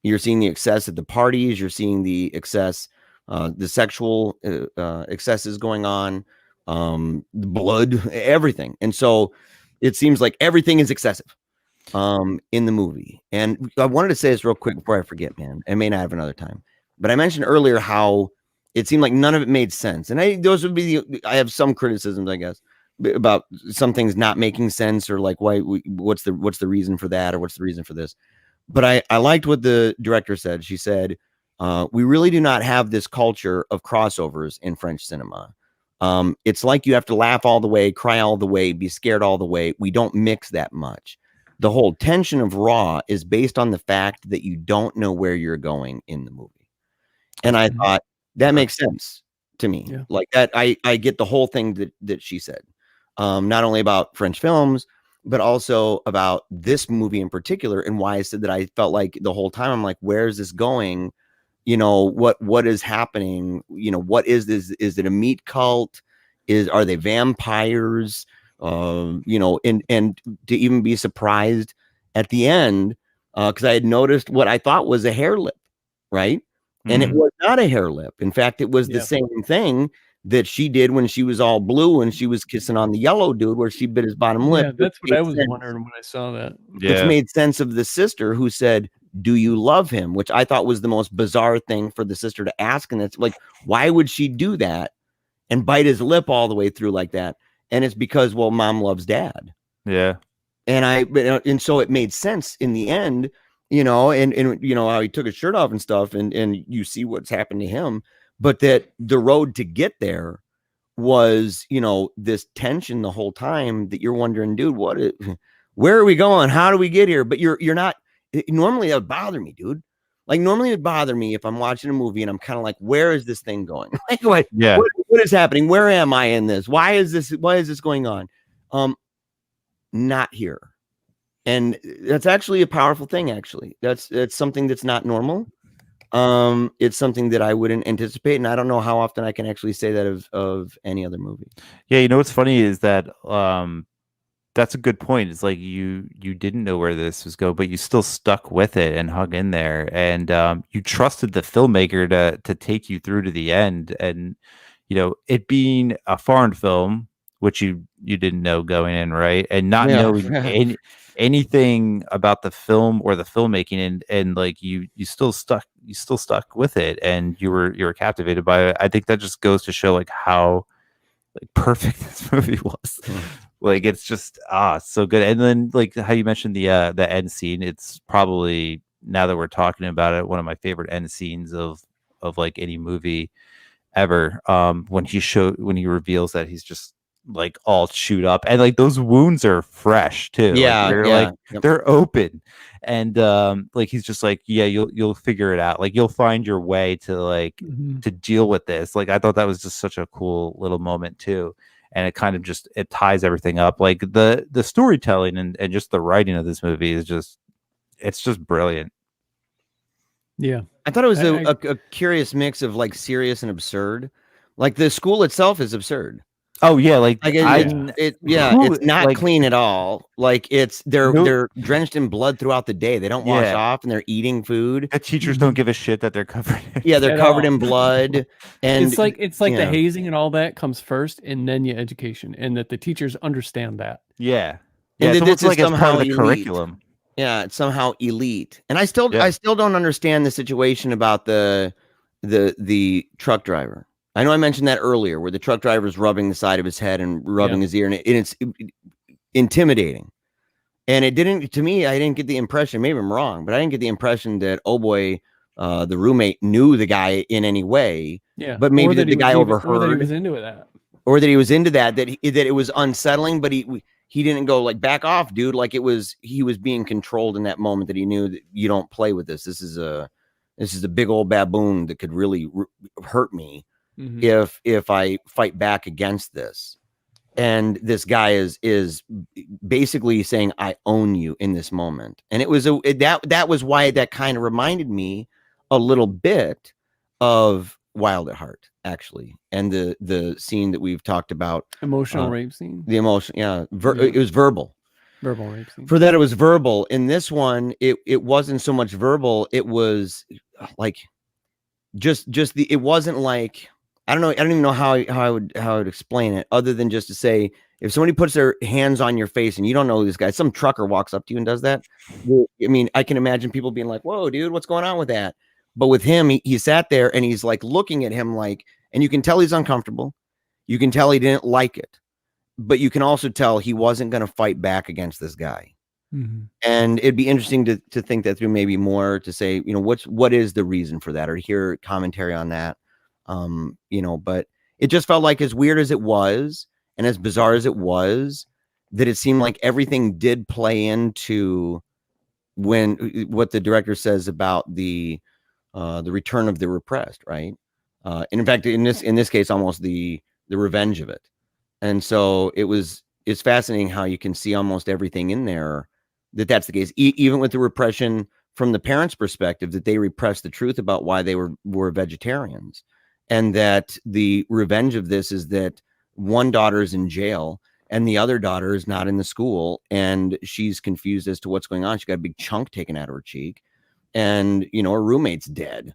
Speaker 3: You're seeing the excess at the parties. You're seeing the excess, the sexual excesses going on, the blood, everything. And so it seems like everything is excessive in the movie. And I wanted to say this real quick before I forget, man. I may not have another time, but I mentioned earlier how it seemed like none of it made sense. And I have some criticisms, I guess, about some things not making sense, or like what's the reason for that, or what's the reason for this. But I liked what the director said. She said, we really do not have this culture of crossovers in French cinema. It's like you have to laugh all the way, cry all the way, be scared all the way. We don't mix that much. The whole tension of Raw is based on the fact that you don't know where you're going in the movie. And I thought that makes sense to me. Yeah. Like that, I get the whole thing that she said, not only about French films, but also about this movie in particular, and why I said that I felt like the whole time, I'm like, where is this going? You know, what is happening? You know, what is this? Is it a meat cult? Are they vampires? You know, and to even be surprised at the end, because I had noticed what I thought was a hair lip, right? And it was not a hair lip. In fact, it was the same thing that she did when she was all blue and she was kissing on the yellow dude, where she bit his bottom lip.
Speaker 2: Yeah, that's what I was wondering when I saw that.
Speaker 3: Yeah. It's made sense of the sister who said, "Do you love him?" Which I thought was the most bizarre thing for the sister to ask. And it's like, why would she do that and bite his lip all the way through like that? And it's because, well, mom loves dad.
Speaker 5: Yeah.
Speaker 3: And so it made sense in the end, you know, and you know, how he took his shirt off and stuff, and you see what's happened to him. But that the road to get there was, you know, this tension the whole time that you're wondering, dude, where are we going? How do we get here? But you're not, normally that would bother me, dude. Like normally it would bother me if I'm watching a movie and I'm kind of like, where is this thing going? Like, what is happening? Where am I in this? Why is this going on? Not here. And that's actually a powerful thing. Actually, that's something that's not normal. It's something that I wouldn't anticipate, and I don't know how often I can actually say that of any other movie.
Speaker 5: Yeah, you know what's funny is that that's a good point. It's like you didn't know where this was going, but you still stuck with it and hung in there, and you trusted the filmmaker to take you through to the end. And you know, it being a foreign film, which you didn't know going in, right, and not knowing anything about the film or the filmmaking, and like you still stuck with it, and you were captivated by it. I think that just goes to show like how like perfect this movie was. Like it's just so good. And then like how you mentioned the end scene, it's probably, now that we're talking about it, one of my favorite end scenes of like any movie ever. When he reveals that he's just like all chewed up, and like those wounds are fresh too. They're open, and like he's just like, yeah, you'll figure it out. Like you'll find your way to like to deal with this. Like I thought that was just such a cool little moment too, and it kind of just it ties everything up. Like the storytelling and just the writing of this movie is just brilliant.
Speaker 2: Yeah,
Speaker 3: I thought it was a curious mix of like serious and absurd. Like the school itself is absurd.
Speaker 5: Oh yeah, like
Speaker 3: it's not
Speaker 5: like,
Speaker 3: clean at all. Like they're drenched in blood throughout the day. They don't wash off, and they're eating food.
Speaker 5: The teachers don't give a shit that they're covered.
Speaker 3: Yeah, they're covered in blood, and
Speaker 2: it's like the hazing and all that comes first, and then your education, and that the teachers understand that.
Speaker 5: Yeah,
Speaker 3: and
Speaker 5: it's
Speaker 3: this is
Speaker 5: like
Speaker 3: somehow
Speaker 5: part of the
Speaker 3: elite.
Speaker 5: curriculum.
Speaker 3: Yeah, it's somehow elite, and I still don't understand the situation about the truck driver. I know I mentioned that earlier, where the truck driver is rubbing the side of his head and rubbing his ear, and it's intimidating. And it didn't, to me, I didn't get the impression, maybe I'm wrong, but I didn't get the impression that, oh boy, the roommate knew the guy in any way.
Speaker 2: Yeah.
Speaker 3: But maybe that the guy overheard.
Speaker 2: Or that he was into that.
Speaker 3: Or that he was into that, that it was unsettling, but he didn't go like, back off, dude. Like he was being controlled in that moment, that he knew that you don't play with this. This is a big old baboon that could really hurt me if I fight back against this. And this guy is basically saying, I own you in this moment. And it was that was why that kind of reminded me a little bit of Wild at Heart, actually. And the scene that we've talked about.
Speaker 2: Emotional rape scene.
Speaker 3: The emotion. Yeah. It was verbal.
Speaker 2: Verbal rape scene.
Speaker 3: For that, it was verbal. In this one, it wasn't so much verbal. It was like it wasn't like, I don't know. I don't even know how I would explain it, other than just to say, if somebody puts their hands on your face and you don't know this guy, some trucker walks up to you and does that. I mean, I can imagine people being like, whoa, dude, what's going on with that? But with him, he sat there and he's like looking at him like, and you can tell he's uncomfortable. You can tell he didn't like it, but you can also tell he wasn't going to fight back against this guy. And it'd be interesting to think that through, maybe more, to say, what is the reason for that, or hear commentary on that. But it just felt like, as weird as it was and as bizarre as it was, that it seemed like everything did play into what the director says about the return of the repressed, right? And in fact, in this case, almost the revenge of it. And so it's fascinating how you can see almost everything in there that's the case, even with the repression from the parents' perspective, that they repressed the truth about why they were vegetarians. And that the revenge of this is that one daughter is in jail and the other daughter is not in the school, and she's confused as to what's going on. She got a big chunk taken out of her cheek, and her roommate's dead.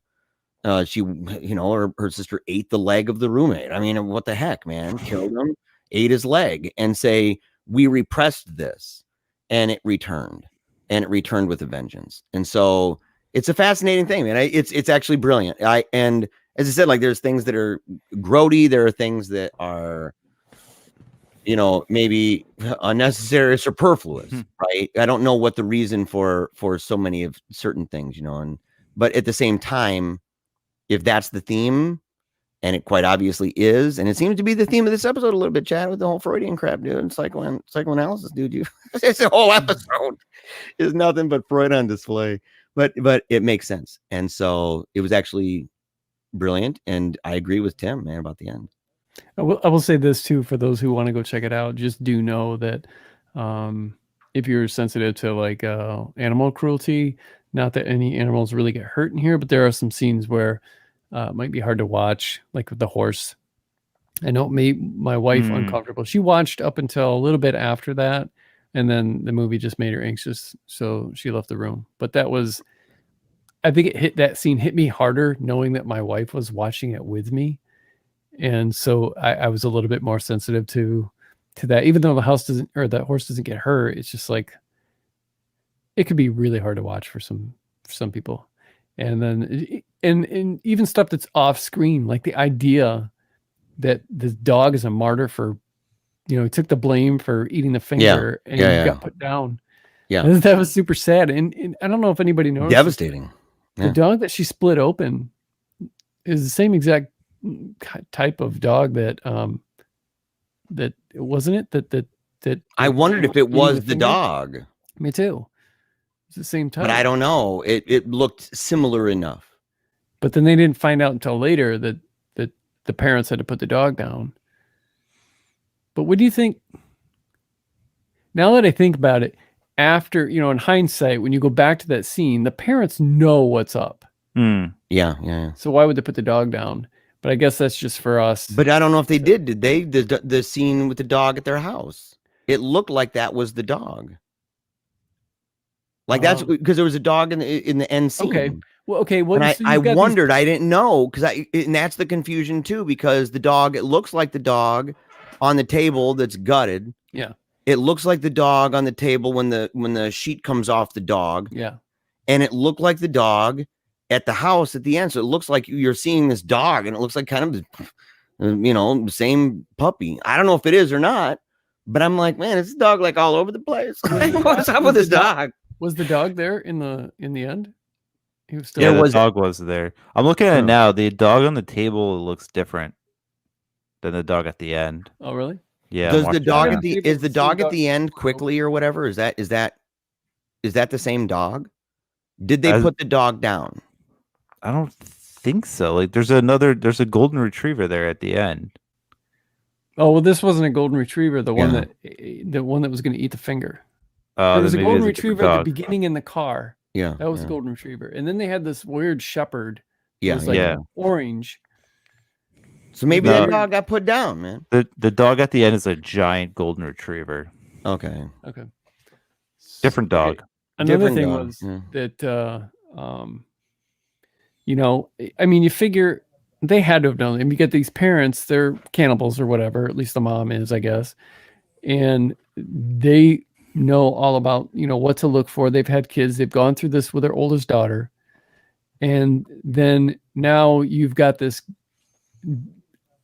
Speaker 3: She, her sister ate the leg of the roommate. I mean, what the heck, man? Killed him, ate his leg, and say, we repressed this, and it returned with a vengeance. And so it's a fascinating thing, man. It's actually brilliant. And as I said, like, there's things that are grody. There are things that are, maybe unnecessary or superfluous, right? I don't know what the reason for so many of certain things, but at the same time, if that's the theme, and it quite obviously is, and it seems to be the theme of this episode a little bit, Chad, with the whole Freudian crap, dude, and psychoanalysis, dude, it's a whole episode is nothing but Freud on display, but it makes sense. And so it was actually brilliant, and I agree with Tim, man, about the end.
Speaker 2: I will say this too, for those who want to go check it out, just do know that if you're sensitive to like animal cruelty, not that any animals really get hurt in here, but there are some scenes where it might be hard to watch, like with the horse. I know it made my wife uncomfortable. She watched up until a little bit after that, and then the movie just made her anxious, so she left the room. But I think that scene hit me harder knowing that my wife was watching it with me. And so I was a little bit more sensitive to that, even though that horse doesn't get hurt. It's just like, it could be really hard to watch for some people. And then, and even stuff that's off screen, like the idea that this dog is a martyr for, he took the blame for eating the finger and he got put down. Yeah. That was super sad. And I don't know if anybody knows.
Speaker 3: Devastating.
Speaker 2: The dog that she split open is the same exact type of dog that wasn't it that
Speaker 3: I wondered if it was the dog.
Speaker 2: Me too. It's the same type.
Speaker 3: But I don't know. It looked similar enough.
Speaker 2: But then they didn't find out until later that the parents had to put the dog down. But what do you think? Now that I think about it, after, in hindsight, when you go back to that scene, the parents know what's up.
Speaker 3: Yeah.
Speaker 2: So why would they put the dog down? But I guess that's just for us.
Speaker 3: But I don't know if they did. Did they? The scene with the dog at their house. It looked like that was the dog. Like that's because there was a dog in the end scene.
Speaker 2: Okay. Well, okay. Well,
Speaker 3: and I wondered. I didn't know because and that's the confusion too. Because the dog, it looks like the dog on the table that's gutted.
Speaker 2: Yeah.
Speaker 3: It looks like the dog on the table when the sheet comes off the dog.
Speaker 2: Yeah.
Speaker 3: And it looked like the dog at the house at the end. So it looks like you're seeing this dog, and it looks like kind of, the same puppy. I don't know if it is or not, but I'm like, man, is this dog like all over the place? What's up with this dog?
Speaker 2: Was the dog there in the end? He was still.
Speaker 5: Yeah, the dog was there. I'm looking at it now. The dog on the table looks different than the dog at the end.
Speaker 2: Oh, really?
Speaker 5: Yeah.
Speaker 3: Does the dog is the dog at the end quickly or whatever? Is that the same dog? Did they put the dog down?
Speaker 5: I don't think so. Like there's a golden retriever there at the end.
Speaker 2: Oh, well, this wasn't a golden retriever, the one that was going to eat the finger. There was a golden retriever at the beginning in the car.
Speaker 3: Yeah.
Speaker 2: That was a golden retriever. And then they had this weird shepherd.
Speaker 3: Yeah.
Speaker 2: It was orange.
Speaker 3: So maybe that dog got put down, man.
Speaker 5: The dog at the end is a giant golden retriever.
Speaker 3: Okay.
Speaker 5: Different dog.
Speaker 2: Another thing was that, I mean, you figure they had to have known. And you get these parents, they're cannibals or whatever. At least the mom is, I guess. And they know all about, what to look for. They've had kids. They've gone through this with their oldest daughter. And then now you've got this.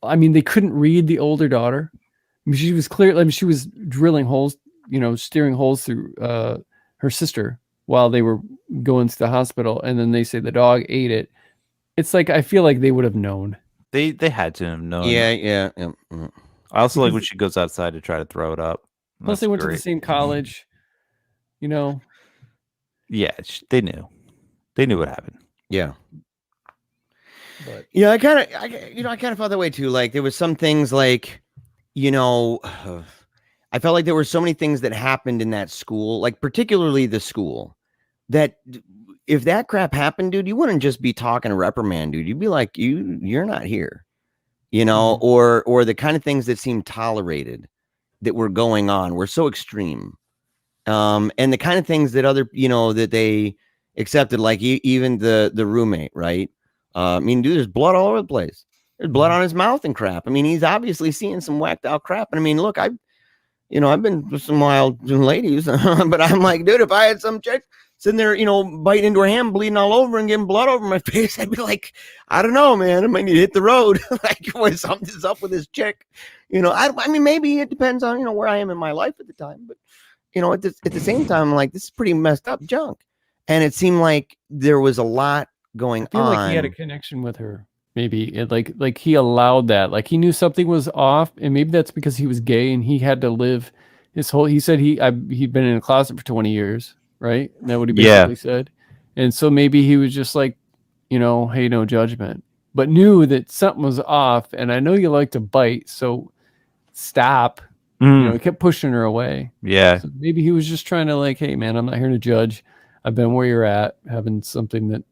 Speaker 2: I mean, they couldn't read the older daughter. I mean, she was clear. I mean, she was drilling holes, steering holes through her sister while they were going to the hospital. And then they say the dog ate it. It's like, I feel like they would have known.
Speaker 5: They had to have known.
Speaker 3: Yeah.
Speaker 5: I also like when she goes outside to try to throw it up.
Speaker 2: Plus, they went to the same college,
Speaker 5: Yeah, they knew. They knew what happened.
Speaker 3: Yeah. But I kind of felt that way too. Like there was some things like, I felt like there were so many things that happened in that school, like particularly the school, that if that crap happened, dude, you wouldn't just be talking a reprimand, dude. You'd be like, you're not here, or the kind of things that seemed tolerated that were going on were so extreme. And the kind of things that that they accepted, like even the roommate, right? I mean, dude, there's blood all over the place. There's blood on his mouth and crap. I mean, he's obviously seeing some whacked out crap. And I mean, look, I've been with some wild ladies, but I'm like, dude, if I had some chick sitting there, biting into her hand, bleeding all over and getting blood over my face, I'd be like, I don't know, man. I might need to hit the road. Like when something's up with this chick, I mean, maybe it depends on, where I am in my life at the time, but at the same time, I'm like, this is pretty messed up junk. And it seemed like there was a lot going on.
Speaker 2: I feel like he had a connection with her. Maybe it like he allowed that, like he knew something was off, and maybe that's because he was gay and he had to live his whole. He said he'd been in a closet for 20 years, right? Isn't that what he basically said? And so maybe he was just like, hey, no judgment, but knew that something was off. And I know you like to bite, so stop. He kept pushing her away.
Speaker 5: Yeah.
Speaker 2: So maybe he was just trying to like, hey man, I'm not here to judge. I've been where you're at, having something that,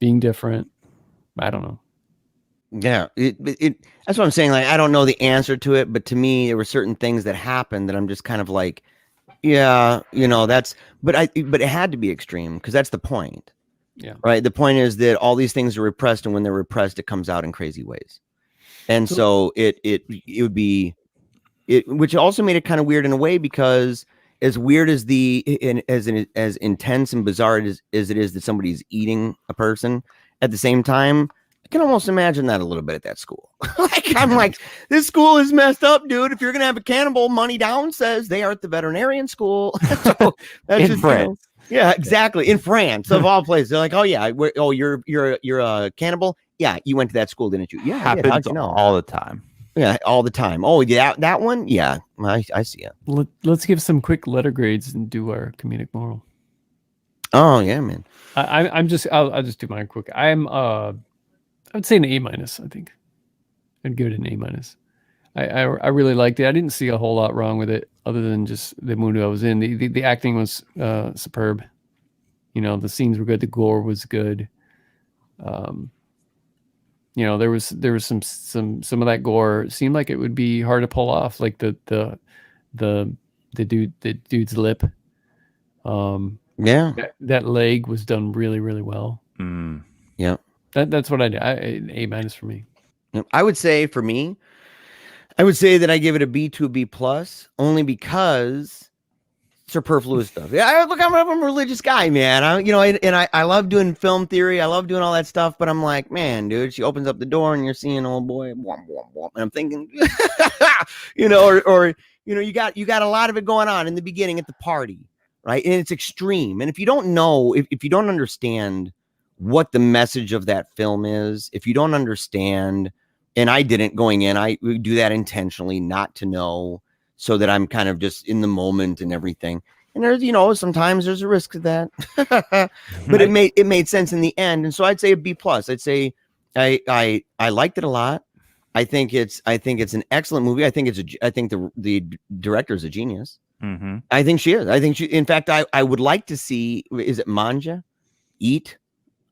Speaker 2: being different. I don't know.
Speaker 3: Yeah, that's what I'm saying. Like, I don't know the answer to it, but to me, there were certain things that happened that I'm just kind of like, yeah, but it had to be extreme because that's the point.
Speaker 2: Yeah.
Speaker 3: Right. The point is that all these things are repressed, and when they're repressed, it comes out in crazy ways. And so it would be which also made it kind of weird in a way, because as weird as as intense and bizarre as it is that somebody's eating a person, at the same time, I can almost imagine that a little bit at that school. I'm like, this school is messed up, dude. If you're gonna have a cannibal, Money Down says they are at the veterinarian school. So that's
Speaker 5: in France.
Speaker 3: Yeah, exactly. In France, of all places, they're like, oh yeah, you're a cannibal. Yeah, you went to that school, didn't you? Yeah,
Speaker 5: happens all the time.
Speaker 3: Yeah, all the time. Oh, yeah, that one. Yeah, I see it.
Speaker 2: Let's give some quick letter grades and do our comedic moral.
Speaker 3: Oh yeah, man.
Speaker 2: I'll just do mine quick. I would say an A-. I think I'd give it an A-. I really liked it. I didn't see a whole lot wrong with it, other than just the mood I was in. The acting was superb. The scenes were good. The gore was good. there was some of that gore. It seemed like it would be hard to pull off, like the dude's lip. That leg was done really, really well.
Speaker 3: Yeah,
Speaker 2: that's what I did. A- for me.
Speaker 3: I would say for me, that I give it a B to a B plus, only because superfluous stuff. Yeah, I'm a religious guy, man. I love doing film theory. I love doing all that stuff. But I'm like, man, dude, she opens up the door and you're seeing old boy, and I'm thinking, you got a lot of it going on in the beginning at the party, right? And it's extreme. And if you don't know, if you don't understand what the message of that film is, if you don't understand, and I didn't going in, I do that intentionally, not to know, so that I'm kind of just in the moment and everything. And there's, sometimes there's a risk to that, but it made sense in the end. And so I'd say a B plus. I'd say I liked it a lot. I think it's an excellent movie. I think the director is a genius.
Speaker 5: Mm-hmm.
Speaker 3: I think she is. In fact, I would like to see, is it Manja? Eat.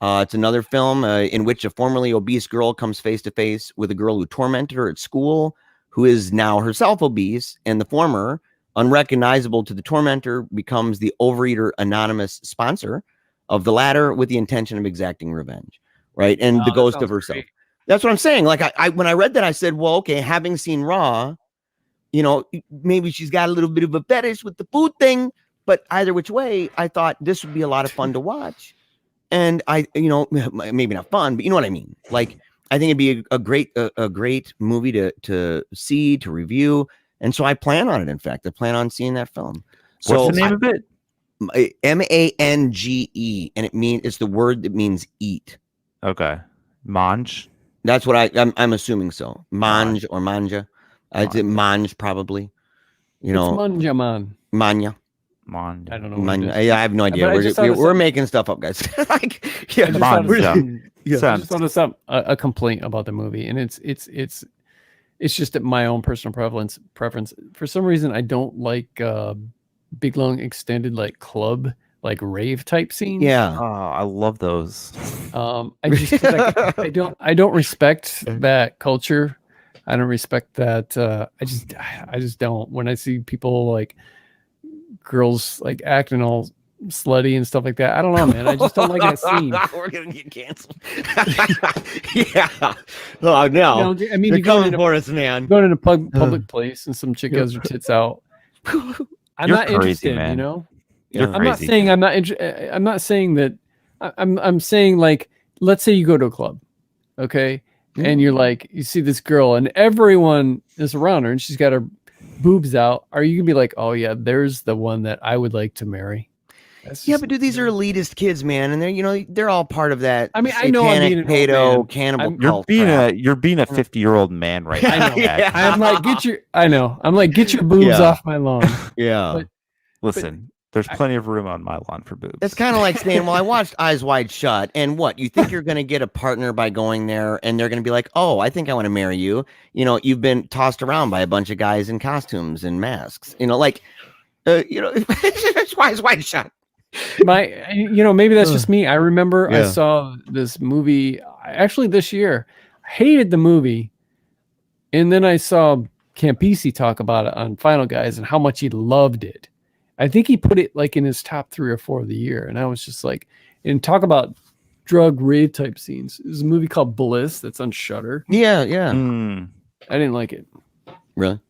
Speaker 3: It's another film in which a formerly obese girl comes face to face with a girl who tormented her at school, who is now herself obese, and the former, unrecognizable to the tormentor, becomes the Overeater Anonymous sponsor of the latter with the intention of exacting revenge, right? And the ghost of herself. Great. That's what I'm saying. Like, I when I read that, I said, well, okay, having seen Raw, maybe she's got a little bit of a fetish with the food thing, but either which way, I thought this would be a lot of fun to watch. And maybe not fun, but you know what I mean? Like, I think it'd be a great movie to see, to review. And so I plan on it. In fact, I plan on seeing that film.
Speaker 5: What's the name of it?
Speaker 3: Mange, and it's the word that means eat.
Speaker 5: Okay. Mange.
Speaker 3: That's what I'm assuming so. Mange or manja. I'd say mange probably.
Speaker 2: It's manja man.
Speaker 3: Manja.
Speaker 2: I don't know.
Speaker 3: I have no idea. We're making stuff up, guys.
Speaker 2: I just thought of a complaint about the movie, and it's just my own personal preference. For some reason, I don't like big long extended like club, like rave type scenes.
Speaker 3: Yeah.
Speaker 5: Oh, I love those.
Speaker 2: I don't respect that culture. I don't respect that. I just don't. When I see people like girls like acting all slutty and stuff like that, I don't know, man. I just don't like that scene.
Speaker 3: We're gonna get canceled. Yeah. Oh no.
Speaker 2: I mean,
Speaker 3: you're coming for us, man.
Speaker 2: Going in a public place and some chick has her tits out. I'm not interested,
Speaker 5: man.
Speaker 2: I'm not saying I'm not. I'm not saying that. I'm saying, like, let's say you go to a club, okay, and you're like, you see this girl and everyone is around her and she's got her boobs out. Are you gonna be like, oh yeah, there's the one that I would like to marry?
Speaker 3: But dude, these are elitist kids, man, and they're all part of that.
Speaker 2: I mean, I know I'm being
Speaker 3: pedo cannibal.
Speaker 5: You're being a 50-year-old man right now.
Speaker 2: I know. Yeah. I'm like, get your boobs off my lawn.
Speaker 3: Yeah.
Speaker 5: Listen, there's plenty of room on my lawn for boobs.
Speaker 3: It's kind of like saying, well, I watched Eyes Wide Shut, and what? You think you're going to get a partner by going there, and they're going to be like, oh, I think I want to marry you. You've been tossed around by a bunch of guys in costumes and masks. It's Eyes Wide Shut.
Speaker 2: Maybe that's just me. I remember I saw this movie actually this year. I hated the movie, and then I saw Campisi talk about it on Final Guys and how much he loved it. I think he put it like in his top 3 or 4 of the year, and I was just like, and talk about drug rave type scenes. There's a movie called Bliss that's on Shudder.
Speaker 3: Yeah.
Speaker 2: I didn't like it.
Speaker 3: Really?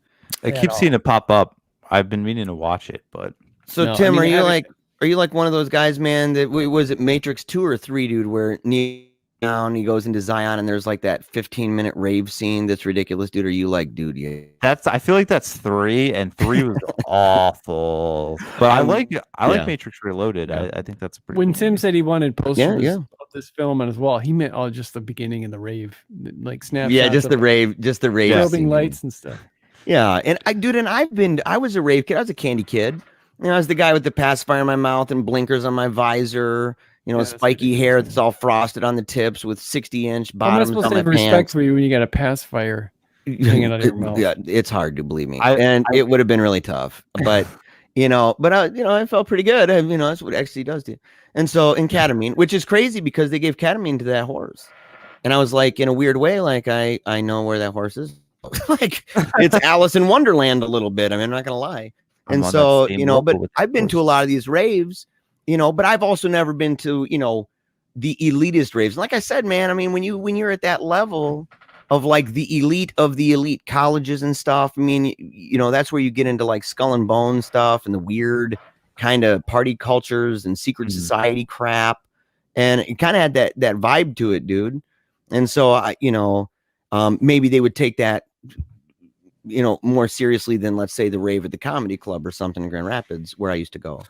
Speaker 5: I keep seeing it pop up. I've been meaning to watch it, but
Speaker 3: Tim, are you like one of those guys, man, that was it Matrix 2 or 3, dude, where he goes into Zion and there's like that 15-minute rave scene that's ridiculous, dude? Are you like, dude, yeah?
Speaker 5: I feel like that's 3, and 3 was awful. But I like Matrix Reloaded. I think that's pretty
Speaker 2: when
Speaker 5: cool.
Speaker 2: Tim said he wanted posters of this film on his wall, he meant just the beginning and the rave, like snapshots.
Speaker 3: Yeah, just the rave
Speaker 2: strobing lights and stuff.
Speaker 3: Yeah, and I was a rave kid. I was a candy kid. I was the guy with the pacifier in my mouth and blinkers on my visor. Spiky hair that's all frosted on the tips with 60-inch bottoms on my pants.
Speaker 2: Respect for you when you got a pacifier hanging out of your mouth.
Speaker 3: Yeah, it's hard to believe me, it would have been really tough. But I felt pretty good. That's what ecstasy does to you. And so in ketamine, which is crazy because they gave ketamine to that horse, And I was like, in a weird way, like I know where that horse is. Like it's Alice in Wonderland a little bit. I mean, I'm not gonna lie. And so, but I've been to a lot of these raves, but I've also never been to, the elitist raves. And like I said, man, I mean, when you're at that level of like the elite colleges and stuff, I mean, that's where you get into like Skull and Bone stuff and the weird kind of party cultures and secret society crap. And it kind of had that vibe to it, dude. And so maybe they would take that, more seriously than, let's say, the rave at the comedy club or something in Grand Rapids where I used to go,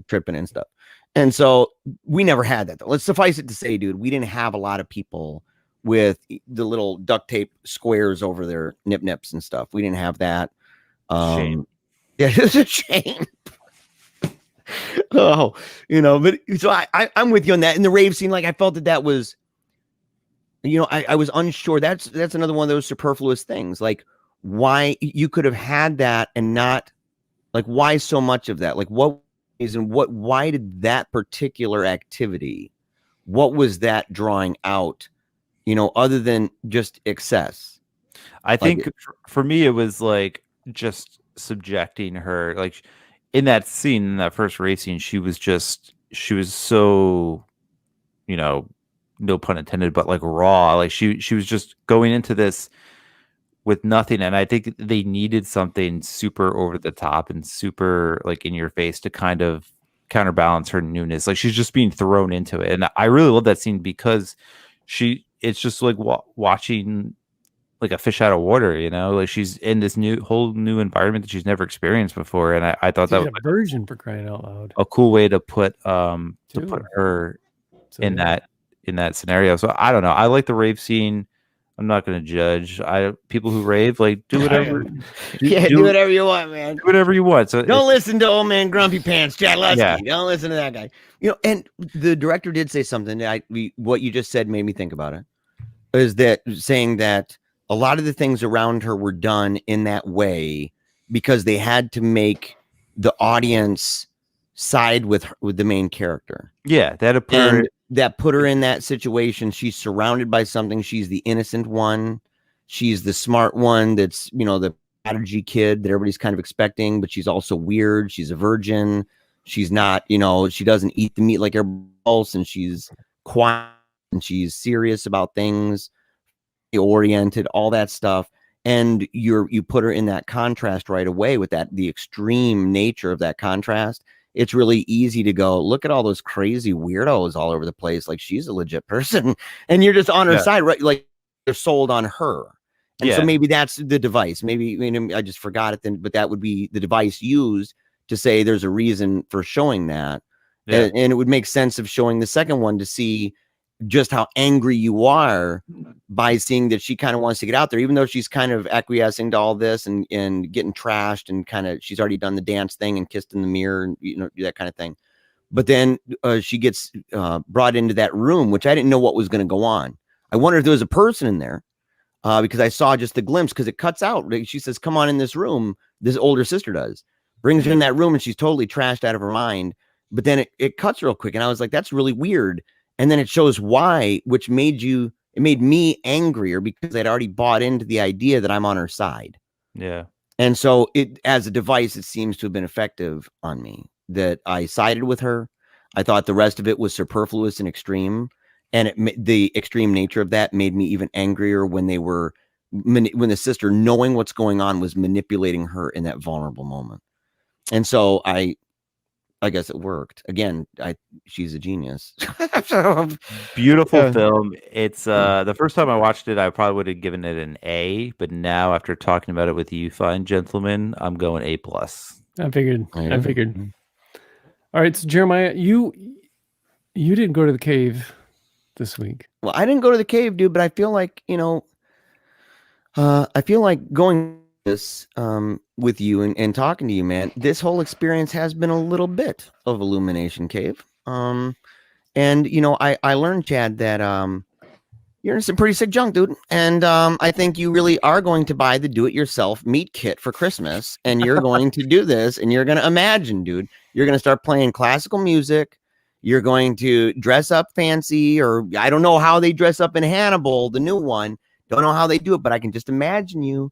Speaker 3: tripping and stuff. And so we never had that, though. Let's suffice it to say, dude, we didn't have a lot of people with the little duct tape squares over their nips and stuff. We didn't have that.
Speaker 5: Shame.
Speaker 3: Yeah, it's a shame. But so I'm with you on that. In the rave scene, like I felt that was, I was unsure. That's another one of those superfluous things. Like why you could have had that and not, like, why so much of that? Like why did that particular activity, what was that drawing out, other than just excess?
Speaker 5: I think for me, it was like just subjecting her, like in that scene, in that first race scene, she was so, no pun intended, but like raw. Like she was just going into this with nothing. And I think they needed something super over the top and super like in your face to kind of counterbalance her newness. Like she's just being thrown into it. And I really love that scene because it's just like watching like a fish out of water, like she's in this whole new environment that she's never experienced before. And I thought that was
Speaker 2: a version, for crying out loud,
Speaker 5: a cool way to put her in that scenario. So I don't know. I like the rave scene. I'm not going to judge. People who rave, like, do whatever.
Speaker 3: Do whatever you want, man.
Speaker 5: Do whatever you want. So
Speaker 3: don't listen to old man Grumpy Pants, Chad Lutzke. Yeah. Don't listen to that guy. And the director did say something. What you just said made me think about it. Is that saying that a lot of the things around her were done in that way because they had to make the audience side with the main character.
Speaker 5: Yeah,
Speaker 3: that put her in that situation. She's surrounded by something. She's the innocent one. She's the smart one. That's, the strategy kid that everybody's kind of expecting, but she's also weird. She's a virgin. She's not, she doesn't eat the meat like everybody else, and she's quiet and she's serious about things, oriented, all that stuff. And you put her in that contrast right away with the extreme nature of that contrast. It's really easy to go, look at all those crazy weirdos all over the place. Like she's a legit person and you're just on her side, right? Like they're sold on her. And so maybe that's the device. Maybe I just forgot it then, but that would be the device used to say there's a reason for showing that. Yeah. And it would make sense of showing the second one to see just how angry you are by seeing that she kind of wants to get out there, even though she's kind of acquiescing to all this and getting trashed and kind of, she's already done the dance thing and kissed in the mirror and, that kind of thing. But then she gets brought into that room, which I didn't know what was going to go on. I wondered if there was a person in there because I saw just the glimpse because it cuts out. She says, come on in this room. This older sister does. Brings her in that room and she's totally trashed out of her mind. But then it cuts real quick. And I was like, that's really weird. And then it shows why, which made me angrier because I'd already bought into the idea that I'm on her side.
Speaker 5: Yeah.
Speaker 3: And so as a device, it seems to have been effective on me that I sided with her. I thought the rest of it was superfluous and extreme. And the extreme nature of that made me even angrier when when the sister, knowing what's going on, was manipulating her in that vulnerable moment. And so I guess it worked. Again, she's a genius.
Speaker 5: Beautiful film. It's the first time I watched it, I probably would have given it an A, but now after talking about it with you fine gentlemen, I'm going A+.
Speaker 2: I figured. All right, so Jeremiah, you didn't go to the cave this week.
Speaker 3: Well, I didn't go to the cave, dude, but I feel like, going this with you and talking to you, man, this whole experience has been a little bit of Illumination Cave. And I learned, Chad, that you're in some pretty sick junk, dude. And I think you really are going to buy the do-it-yourself meat kit for Christmas, and you're going to do this, and you're going to imagine, dude, you're going to start playing classical music. You're going to dress up fancy, or I don't know how they dress up in Hannibal, the new one. Don't know how they do it, but I can just imagine you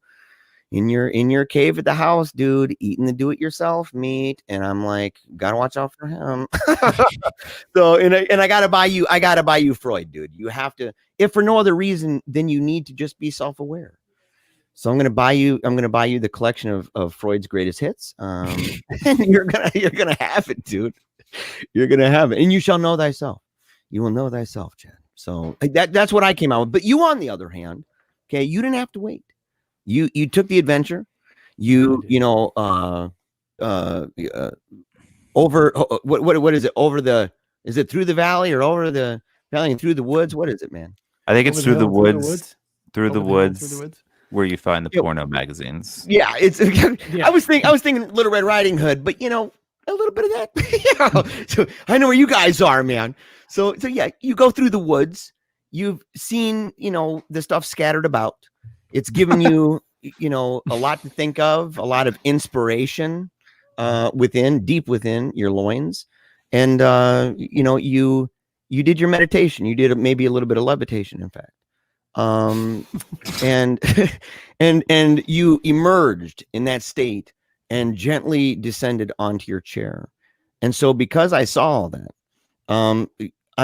Speaker 3: in your cave at the house, dude, eating the do-it-yourself meat. And I'm like, gotta watch out for him. So, and I gotta buy you Freud, dude. You have to, if for no other reason, then you need to just be self-aware. So I'm gonna buy you the collection of Freud's greatest hits. And you're gonna have it, dude. You're gonna have it, and you shall know thyself. You will know thyself, Chad. So that's what I came out with. But you, on the other hand, okay, you didn't have to wait. You took the adventure. Over what is it? Over the, is it through the valley or over the valley and through the woods? What is it, man?
Speaker 5: I think it's through the woods. Through the woods. Where you find the porno magazines.
Speaker 3: Yeah, it's. Yeah. I was thinking Little Red Riding Hood, but a little bit of that. Yeah. So I know where you guys are, man. So yeah, you go through the woods. You've seen, the stuff scattered about. It's given you, a lot to think of, a lot of inspiration, deep within your loins, and you did your meditation. You did maybe a little bit of levitation, in fact. And you emerged in that state and gently descended onto your chair. And so, because I saw all that, I'm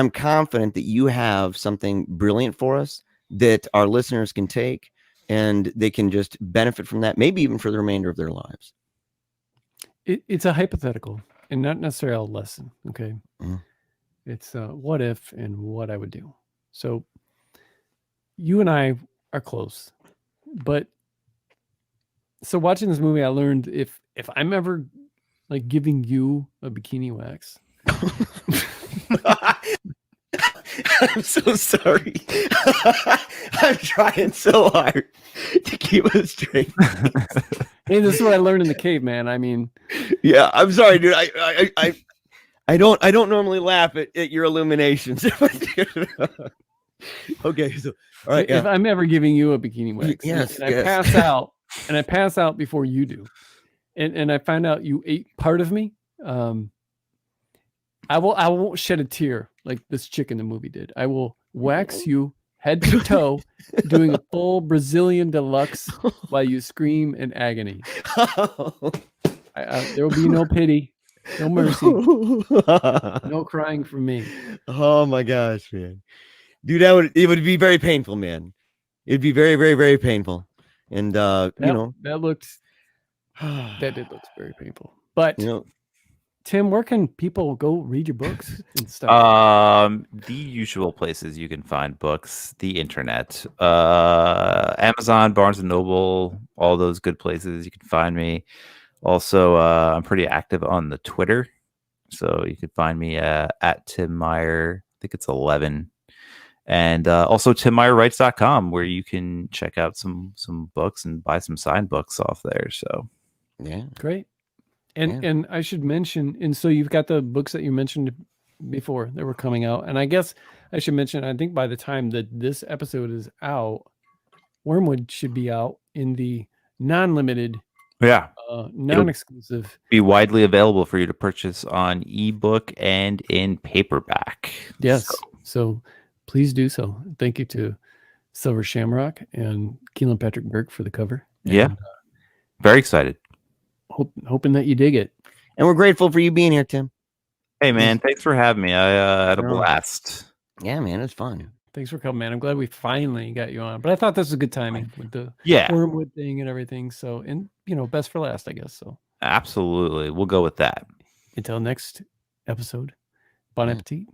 Speaker 3: confident that you have something brilliant for us that our listeners can take, and they can just benefit from that, maybe even for the remainder of their lives.
Speaker 2: It's a hypothetical and not necessarily a lesson. Okay.
Speaker 3: Mm-hmm.
Speaker 2: It's what if and what I would do. So you and I are close, but so watching this movie, I learned if I'm ever like giving you a bikini wax.
Speaker 3: I'm so sorry. I'm trying so hard to keep it straight.
Speaker 2: Hey, this is what I learned in the cave, man. I mean,
Speaker 3: yeah, I'm sorry, dude. I don't normally laugh at your illuminations. Okay, so all right.
Speaker 2: If I'm ever giving you a bikini wax, and I pass out before you do, and I find out you ate part of me, I won't shed a tear like this chick in the movie did. I will wax you head to toe, doing a full Brazilian deluxe while you scream in agony. There will be no pity, no mercy, no crying from me.
Speaker 3: Oh my gosh, man. Dude, it would be very painful, man. It'd be very, very, very painful. And that did look very painful. But Tim, where can people go read your books and stuff?
Speaker 5: The usual places you can find books, the internet, Amazon, Barnes and Noble, all those good places you can find me. Also, I'm pretty active on the Twitter, so you can find me at Tim Meyer. I think it's 11. And also TimMeyerWrites.com, where you can check out some books and buy some signed books off there. So
Speaker 3: yeah,
Speaker 2: great. And I should mention, and so you've got the books that you mentioned before that were coming out, and I guess I should mention, I think by the time that this episode is out, Wormwood should be out in the non-limited, non-exclusive,
Speaker 5: be widely available for you to purchase on ebook and in paperback.
Speaker 2: Yes, so please do so. Thank you to Silver Shamrock and Keelan Patrick Burke for the cover.
Speaker 5: And, very excited.
Speaker 2: Hoping that you dig it.
Speaker 3: And we're grateful for you being here, Tim.
Speaker 5: Hey, man. Thanks for having me. I had a blast.
Speaker 3: Yeah, man. It was fun.
Speaker 2: Thanks for coming, man. I'm glad we finally got you on. But I thought this was good timing with the Wormwood thing and everything. So, and best for last, I guess. So
Speaker 5: absolutely. We'll go with that.
Speaker 2: Until next episode. Bon appetit.